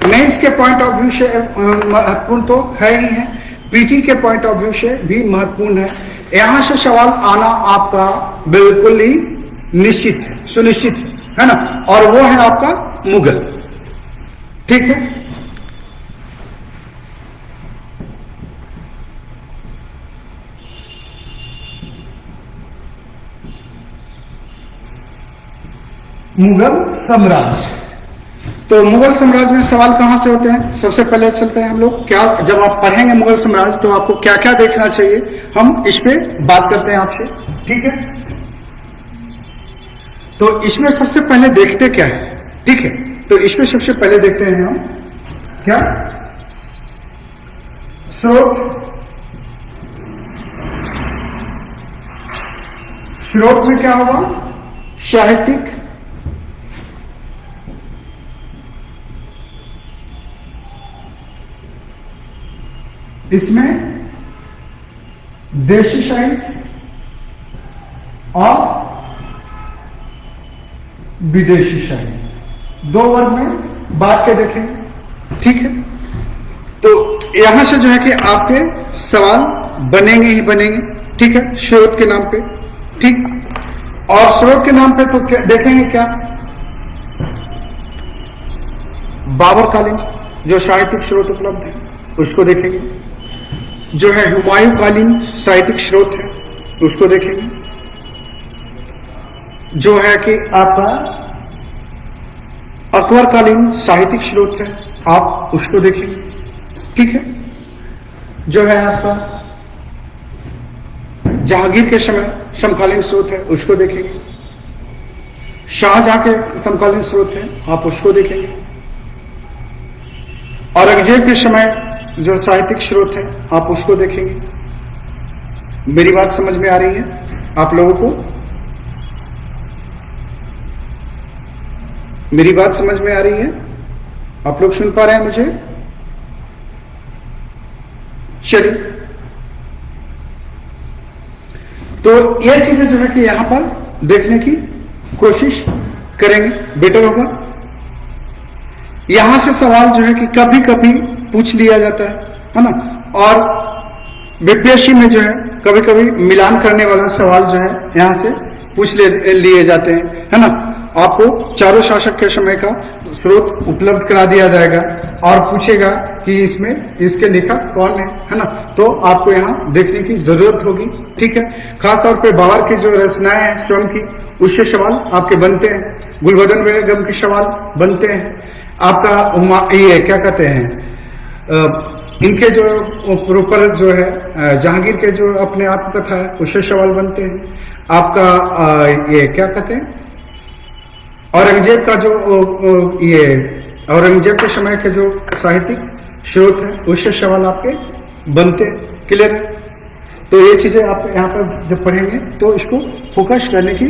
मेंस के पॉइंट ऑफ व्यू से महत्वपूर्ण तो है ही है, पीटी के पॉइंट ऑफ व्यू से भी महत्वपूर्ण है। यहां से सवाल आना आपका बिल्कुल ही निश्चित है, सुनिश्चित है ना, और वो है आपका मुगल। ठीक है, मुगल साम्राज्य। तो मुगल साम्राज्य में सवाल कहां से होते हैं, सबसे पहले चलते हैं हम लोग क्या, जब आप पढ़ेंगे मुगल साम्राज्य तो आपको क्या क्या देखना चाहिए, हम इस पे बात करते हैं आपसे। ठीक है, तो इसमें सबसे पहले देखते क्या है। ठीक है, तो इसमें सबसे पहले देखते हैं हम क्या, स्रोत में क्या होगा, साहित्यिक, इसमें देशी साहित्य और विदेशी साहित्य, दो वर्ग में बांट के देखेंगे। ठीक है, तो यहां से जो है कि आपके सवाल बनेंगे ही बनेंगे। ठीक है, स्रोत के नाम पे। ठीक, और स्रोत के नाम पे तो क्या देखेंगे, क्या बाबरकालीन जो साहित्यिक स्रोत उपलब्ध है उसको देखेंगे। जो है हुमायूं कालीन साहित्यिक स्रोत है उसको देखेंगे, जो है कि आपका अकबर कालीन साहित्यिक स्रोत है आप उसको देखेंगे, ठीक है। जो है आपका जहांगीर के समय समकालीन स्रोत है उसको देखेंगे, शाहजहां के समकालीन स्रोत है आप उसको देखेंगे, औरंगजेब के समय जो साहित्यिक स्रोत है आप उसको देखेंगे। मेरी बात समझ में आ रही है आप लोगों को? मेरी बात समझ में आ रही है? आप लोग सुन पा रहे हैं मुझे? चलिए, तो ये चीजें जो है कि यहां पर देखने की कोशिश करेंगे, बेटर होगा। यहां से सवाल जो है कि कभी कभी पूछ लिया जाता है ना, और बीपीएससी में जो है कभी कभी मिलान करने वाला सवाल जो है यहां से पूछ लिए जाते हैं, है ना। आपको चारों शासक के समय का स्रोत उपलब्ध करा दिया जाएगा और पूछेगा कि इसमें इसके लेखक कौन है ना। तो आपको यहाँ देखने की जरूरत होगी, ठीक है। खासतौर पे बाबर की जो रचनाएं हैं स्वयं की, उससे सवाल आपके बनते हैं। गुलबदन बेगम के सवाल बनते हैं। आपका ये क्या कहते हैं, इनके जो ऊपर जो है जहांगीर के जो अपने आत्मकथा है उससे सवाल बनते हैं। आपका ये क्या कहते हैं, औरंगजेब का जो ये औरंगजेब के समय के जो साहित्यिक स्रोत है उससे सवाल आपके बनते, क्लियर है। तो ये चीजें आप यहाँ पर जब पढ़ेंगे तो इसको फोकस करने की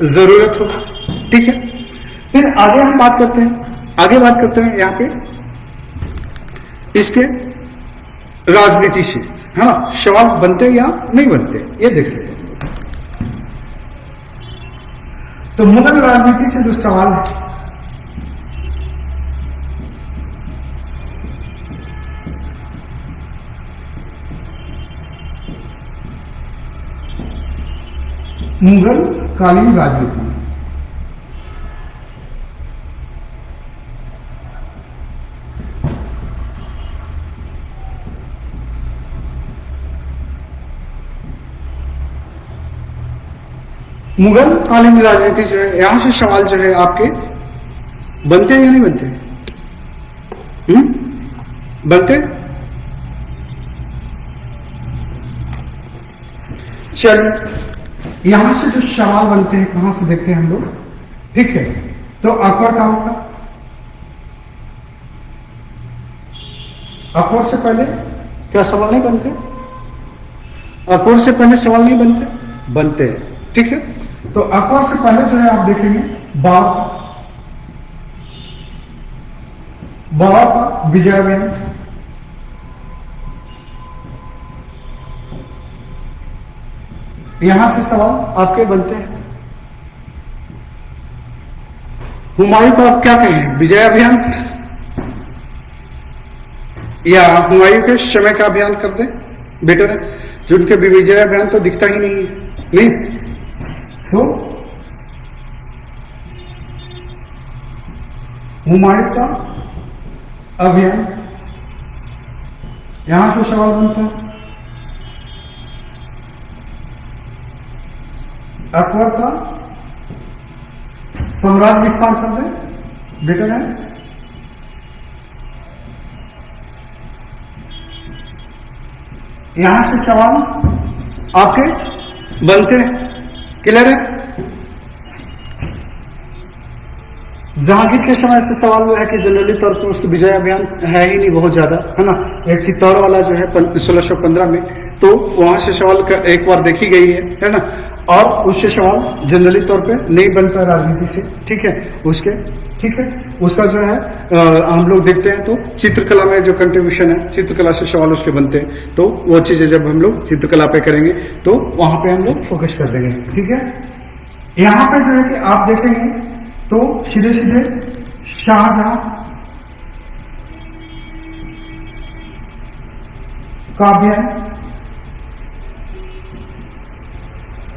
जरूरत होगी, ठीक है। फिर आगे हम बात करते हैं यहाँ पे इसके राजनीति से, है ना, सवाल बनते या नहीं बनते ये देख लेते हैं। तो मुगल राजनीति से जो सवाल है, मुगल कालीन राजनीति, मुगल कालीन राजनीति जो है, यहां से सवाल जो है आपके बनते हैं या नहीं बनते? बनते? चलिए, यहां से जो सवाल बनते हैं कहां से देखते हैं हम लोग, ठीक है। तो अकबर का होगा, अकबर से पहले क्या सवाल नहीं बनते? अकबर से पहले सवाल नहीं बनते? बनते हैं, ठीक है। तो अकबर से पहले जो है आप देखेंगे बाबर का विजय अभियान, यहां से सवाल आपके बनते हैं। हुमायूं का आप क्या कहें, विजय अभियान, या हुमायूं के समय का अभियान कर दें, बेटर है। जिनके विजय अभियान तो दिखता ही नहीं है, नहीं तो हुमायूं का अभियान, यहां से सवाल बनता है। अकबर का साम्राज्य विस्तार कर दे, बेटर है। यहां से सवाल आपके बनते हैं, क्लियर है। जहांगीर के समय से सवाल वो है कि जनरली तौर पर उसके विजय अभियान है ही नहीं बहुत ज्यादा, है ना। एक चित्तौड़ वाला जो है 1615 में, तो वहां से सवाल एक बार देखी गई है ना। और उससे सवाल जनरली तौर पे नहीं बनता राजनीति से, ठीक है। उसके ठीक है, उसका जो है हम लोग देखते हैं तो चित्रकला में जो कंट्रीब्यूशन है, चित्रकला से सवाल उसके बनते हैं। तो वो चीजें जब हम लोग चित्रकला पे करेंगे तो वहां पे हम लोग फोकस कर देंगे, ठीक है। यहां पे जो है कि आप देखेंगे तो सीधे सीधे शाहजहां का अभियान,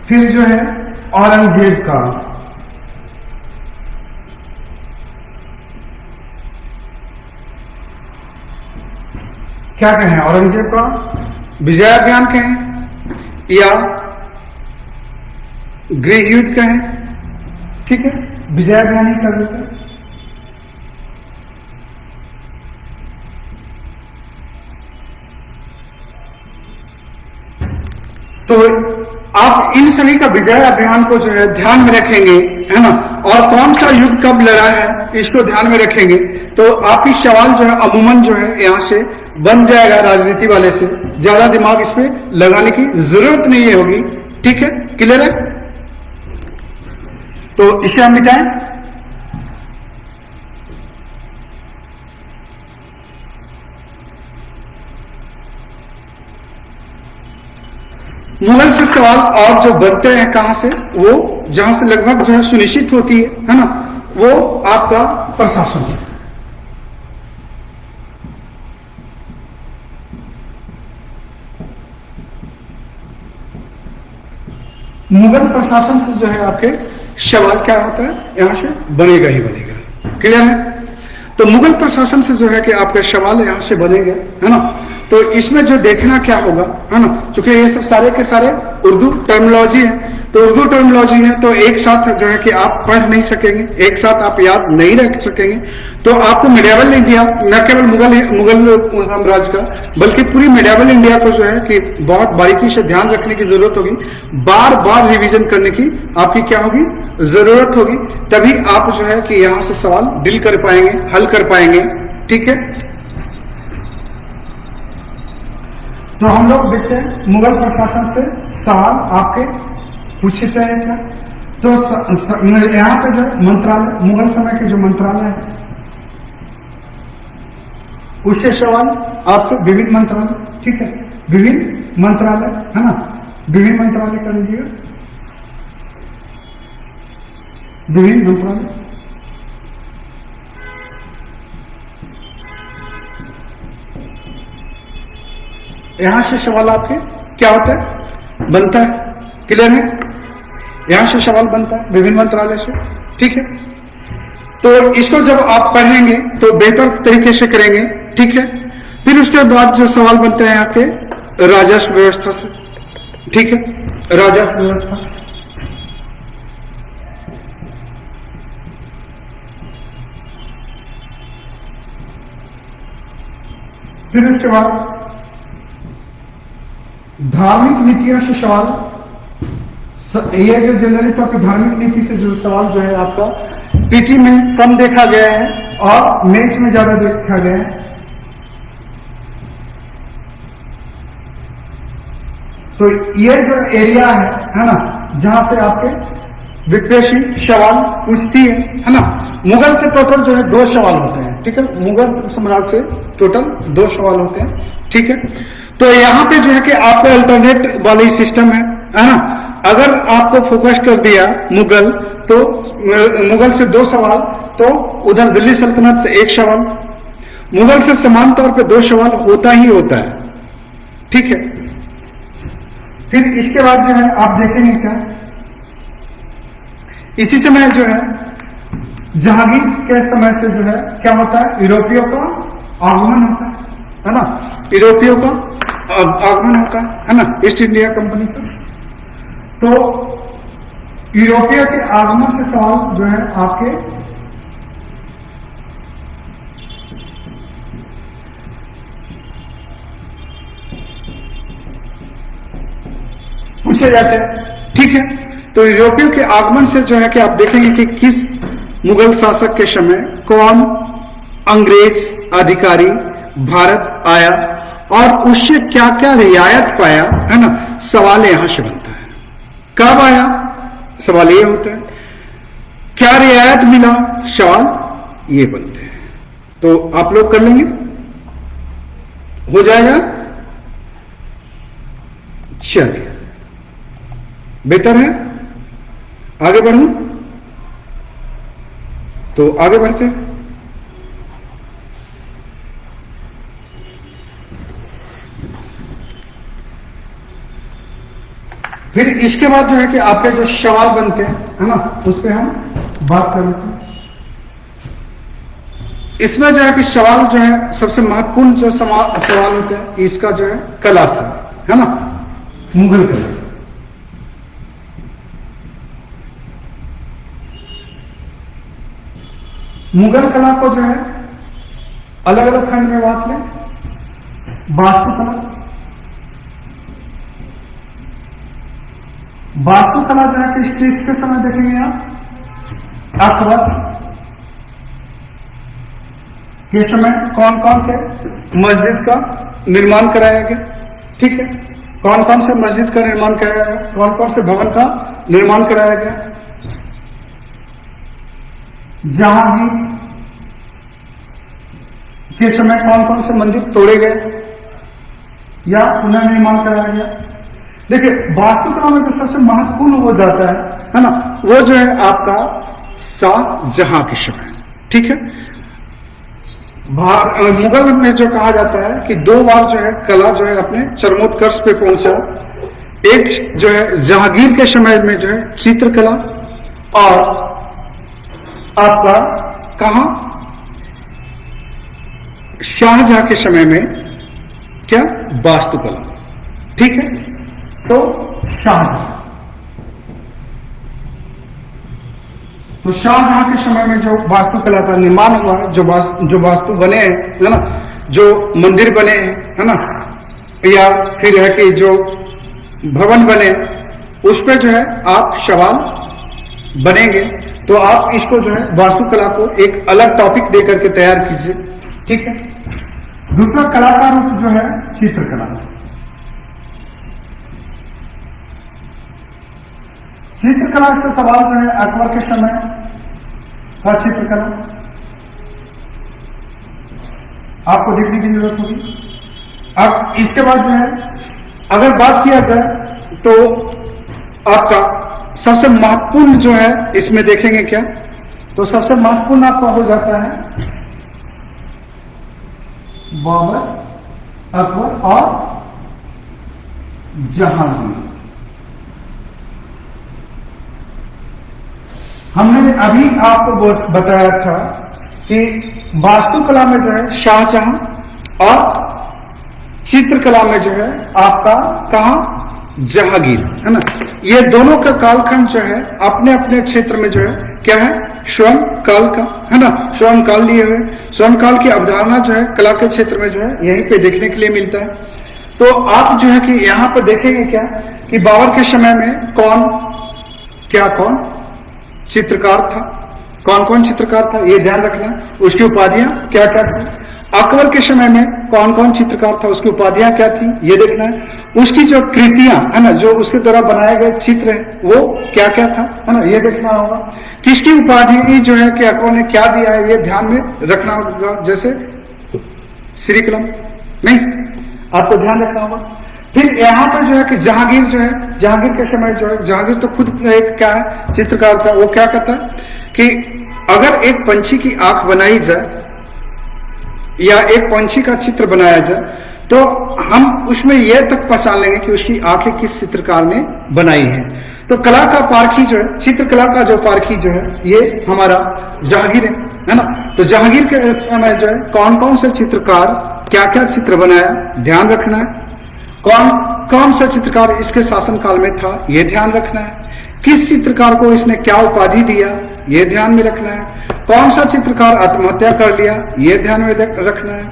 फिर जो है औरंगजेब का, क्या कहें औरंगजेब का विजय अभियान कहें या गृह युद्ध कहें, ठीक है, विजय अभियान ही कर देते हैं। तो आप इन सभी का विजय अभियान को जो है ध्यान में रखेंगे, है ना, और कौन सा युद्ध कब लड़ा है इसको ध्यान में रखेंगे, तो आपकी सवाल जो है अमूमन जो है यहां से बन जाएगा। राजनीति वाले से ज्यादा दिमाग इस पे लगाने की जरूरत नहीं होगी, ठीक है, क्लियर है। तो इसे हम मिटाएं। मुगल से सवाल और जो बनते हैं कहां से, वो जहां से लगभग जो है सुनिश्चित होती है ना, वो आपका प्रशासन से। मुगल प्रशासन से जो है आपके सवाल क्या होता है, यहां से बनेगा ही बनेगा, क्लियर है। तो मुगल प्रशासन से जो है कि आपके सवाल यहां से बनेंगे, है ना। तो इसमें जो देखना क्या होगा, है ना, क्योंकि ये सब सारे के सारे उर्दू टर्मिनोलॉजी है, तो उर्दू टर्मिनोलॉजी है, तो एक साथ जो है कि आप पढ़ नहीं सकेंगे, एक साथ आप याद नहीं रख सकेंगे। तो आपको मिडिवल इंडिया, न केवल मुगल साम्राज्य का, बल्कि पूरी मिडिवल इंडिया को जो है कि बहुत बारीकी से ध्यान रखने की जरूरत होगी, बार बार रिवीजन करने की आपकी क्या होगी, जरूरत होगी। तभी आप जो है कि यहां से सवाल डील कर पाएंगे, हल कर पाएंगे, ठीक है। तो हम लोग देखते हैं मुगल प्रशासन से सवाल आपके पूछते हैं क्या। तो यहां पे जो मंत्रालय, मुगल समय के जो मंत्रालय है उससे सवाल आपके विभिन्न मंत्रालय, ठीक है, विभिन्न मंत्रालय, है ना, विभिन्न मंत्रालय कर लीजिएगा, विभिन्न मंत्रालय। यहां से सवाल आपके क्या होता है, बनता है, क्लियर है। यहां से सवाल बनता है विभिन्न मंत्रालय से, ठीक है। तो इसको जब आप पढ़ेंगे तो बेहतर तरीके से करेंगे, ठीक है। फिर उसके बाद जो सवाल बनते हैं आपके राजस्व व्यवस्था से, ठीक है, राजस्व व्यवस्था। फिर उसके बाद धार्मिक नीतियों से सवाल, ये जो जनरली तौर पर धार्मिक नीति से जो सवाल जो है आपका पीटी में कम देखा गया है और मेंस में ज्यादा देखा गया है। तो ये जो एरिया है ना, जहां से आपके विपक्षी सवाल पूछती है ना। मुगल से टोटल जो है 2 सवाल होते हैं, ठीक है, मुगल सम्राट से टोटल 2 सवाल होते हैं, ठीक है। तो यहां पे जो है कि आपका अल्टरनेट वाली सिस्टम है ना। अगर आपको फोकस कर दिया मुगल, तो मुगल से 2 सवाल, तो उधर दिल्ली सल्तनत से 1 सवाल, मुगल से समान तौर पे 2 सवाल होता ही होता है, ठीक है। फिर इसके बाद जो है आप देखेंगे क्या, इसी समय जो है जहांगीर के समय से जो है क्या होता है, यूरोपियों का आगमन होता है ना, यूरोपियों का आगमन होता है ना, ईस्ट इंडिया कंपनी का। तो यूरोपिया के आगमन से सवाल जो है आपके पूछे जाते हैं, ठीक है। तो यूरोपियों के आगमन से जो है कि आप देखेंगे कि किस मुगल शासक के समय कौन अंग्रेज अधिकारी भारत आया और उससे क्या क्या रियायत पाया, है ना। सवाल यहां से बनता है, कब आया, सवाल ये होता है, क्या रियायत मिला, सवाल ये बनते हैं। तो आप लोग कर लेंगे, हो जाएगा, चलिए बेहतर है, आगे बढ़ूं तो आगे बढ़ते हैं। फिर इसके बाद जो है कि आपके जो सवाल बनते हैं, है ना, उस पर हम बात कर लेते हैं। इसमें जो है कि सवाल जो है सबसे महत्वपूर्ण जो सवाल होते हैं, इसका जो है कला से है ना, मुगल कला। मुगल कला को जो है अलग अलग खंड में बांट लें। वास्तुकला, वास्तुकला जो है किसके समय देखेंगे आप, अकबर के समय कौन कौन से मस्जिद का निर्माण कराया गया, ठीक है, कौन कौन से मस्जिद का निर्माण कराया गया, कौन कौन से भवन का निर्माण कराया गया। जहांगीर के समय कौन कौन से मंदिर तोड़े गए या पुनर्निर्माण कराया गया। देखिए वास्तुकला में जो सबसे महत्वपूर्ण हो जाता है ना, वो जो है आपका शाहजहां के समय, ठीक है। मुगल में जो कहा जाता है कि 2 बार जो है कला जो है अपने चरमोत्कर्ष पे पहुंचा। एक जो है जहांगीर के समय में जो है चित्रकला, और आपका कहा शाहजहां के समय में क्या, वास्तुकला, ठीक है। तो शाहजहां, तो शाहजहां के समय में जो वास्तुकला का निर्माण हुआ, जो वास्तु बने हैं, है ना, जो मंदिर बने हैं, है ना, या फिर है कि जो भवन बने, उस पे जो है आप सवाल बनेंगे, तो आप इसको जो है वास्तुकला को एक अलग टॉपिक दे करके तैयार कीजिए, ठीक है। दूसरा कला का रूप जो है चित्रकला। चित्रकला से सवाल जो है अकबर के समय का चित्रकला आपको देखने की जरूरत होगी। अब इसके बाद जो है अगर बात किया जाए तो आपका सबसे महत्वपूर्ण जो है इसमें देखेंगे क्या, तो सबसे महत्वपूर्ण आपका हो जाता है बाबर, अकबर और जहांगीर। हमने अभी आपको बताया था कि वास्तुकला में जो है शाहजहां और चित्रकला में जो है आपका कहा जहांगीर, है ना। ये दोनों का कालखंड जो है अपने अपने क्षेत्र में जो है क्या है, स्वर्ण काल का, है ना, स्वर्ण काल लिए हुए। स्वर्ण काल की अवधारणा जो है कला के क्षेत्र में जो है यहीं पे देखने के लिए मिलता है। तो आप जो है कि यहां पर देखेंगे क्या कि बाबर के समय में कौन चित्रकार था, कौन कौन चित्रकार था, ये ध्यान रखना। उसकी उपाधियां क्या क्या थी। अकबर के समय में कौन कौन चित्रकार था, उसकी उपाधियां क्या थी, ये देखना है। उसकी जो कृतियां है ना, जो उसके द्वारा बनाए गए चित्र है, वो क्या क्या था, है ना, ये देखना होगा। किसकी उपाधि जो है कि अकबर ने क्या दिया है, ये ध्यान में रखना होगा। जैसे श्री कलम नहीं, आपको ध्यान रखना होगा। फिर यहाँ पर जो है कि जहांगीर जो है, जहांगीर के समय जो है, जहांगीर तो खुद एक क्या है चित्रकार था। वो क्या कहता है कि अगर एक पंछी की आंख बनाई जाए या एक पंछी का चित्र बनाया जाए, तो हम उसमें यह तक पहचान लेंगे कि उसकी आंखें किस चित्रकार ने बनाई है। तो कला का पारखी जो है, चित्रकला का जो पारखी जो है, ये हमारा जहांगीर है ना। तो जहांगीर के समय जो है कौन कौन से चित्रकार क्या क्या चित्र बनाया, ध्यान रखना है। कौन कौन सा चित्रकार इसके शासन काल में था, यह ध्यान रखना है। किस चित्रकार को इसने क्या उपाधि दिया, यह ध्यान में रखना है। कौन सा चित्रकार आत्महत्या कर लिया, यह ध्यान में रखना है।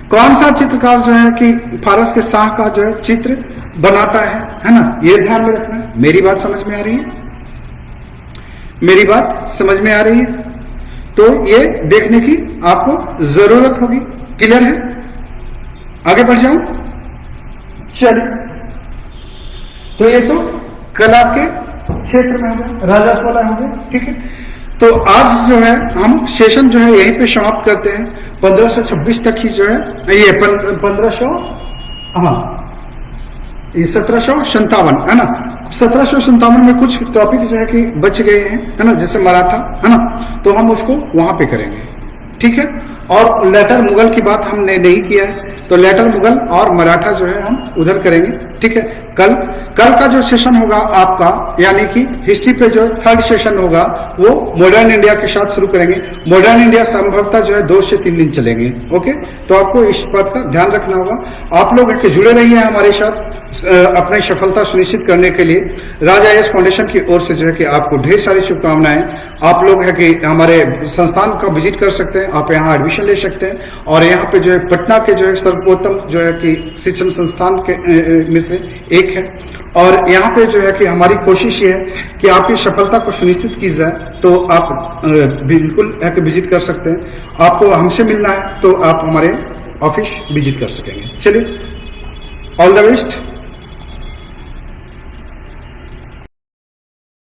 कौन सा चित्रकार जो है कि फारस के शाह का जो है चित्र बनाता है ना, यह ध्यान में रखना है। मेरी बात समझ में आ रही है, मेरी बात समझ में आ रही है, तो ये देखने की आपको जरूरत होगी। क्लियर है, आगे बढ़ जाऊं, चलिए। तो ये तो कला के क्षेत्र में हो गए, राजस्व वाला हो गए, ठीक है। तो आज जो है हम सेशन जो है यहीं पे समाप्त करते हैं। 1526 तक की जो है ये 1757 है ना। 1757 में कुछ टॉपिक जो है कि बच गए हैं, है ना, जैसे मराठा, है ना, तो हम उसको वहां पे करेंगे, ठीक है। और लेटर मुगल की बात हमने नहीं किया है, तो लेटर मुगल और मराठा जो है हम उधर करेंगे। ठीक है, कल का जो सेशन होगा आपका, यानी कि हिस्ट्री पे जो थर्ड सेशन होगा वो मॉडर्न इंडिया के साथ शुरू करेंगे। मॉडर्न इंडिया संभवतः जो है 2 से 3 दिन चलेंगे। ओके, तो आपको इस बात का ध्यान रखना होगा। आप लोग है कि जुड़े रहिए हमारे साथ अपनी सफलता सुनिश्चित करने के लिए। राजा यस फाउंडेशन की ओर से जो है कि आपको ढेर सारी शुभकामनाएं। आप लोग है कि हमारे संस्थान का विजिट कर सकते हैं, आप यहाँ एडमिशन ले सकते हैं। और यहाँ पे जो है पटना के जो है सर्वोत्तम जो है कि शिक्षण संस्थान के में से एक है। और यहाँ पे जो है कि हमारी कोशिश ये है कि आपकी सफलता को सुनिश्चित की जाए, तो आप बिल्कुल है कि विजिट कर सकते हैं। आपको हमसे मिलना है तो आप हमारे ऑफिस विजिट कर सकेंगे। चलिए, ऑल द बेस्ट।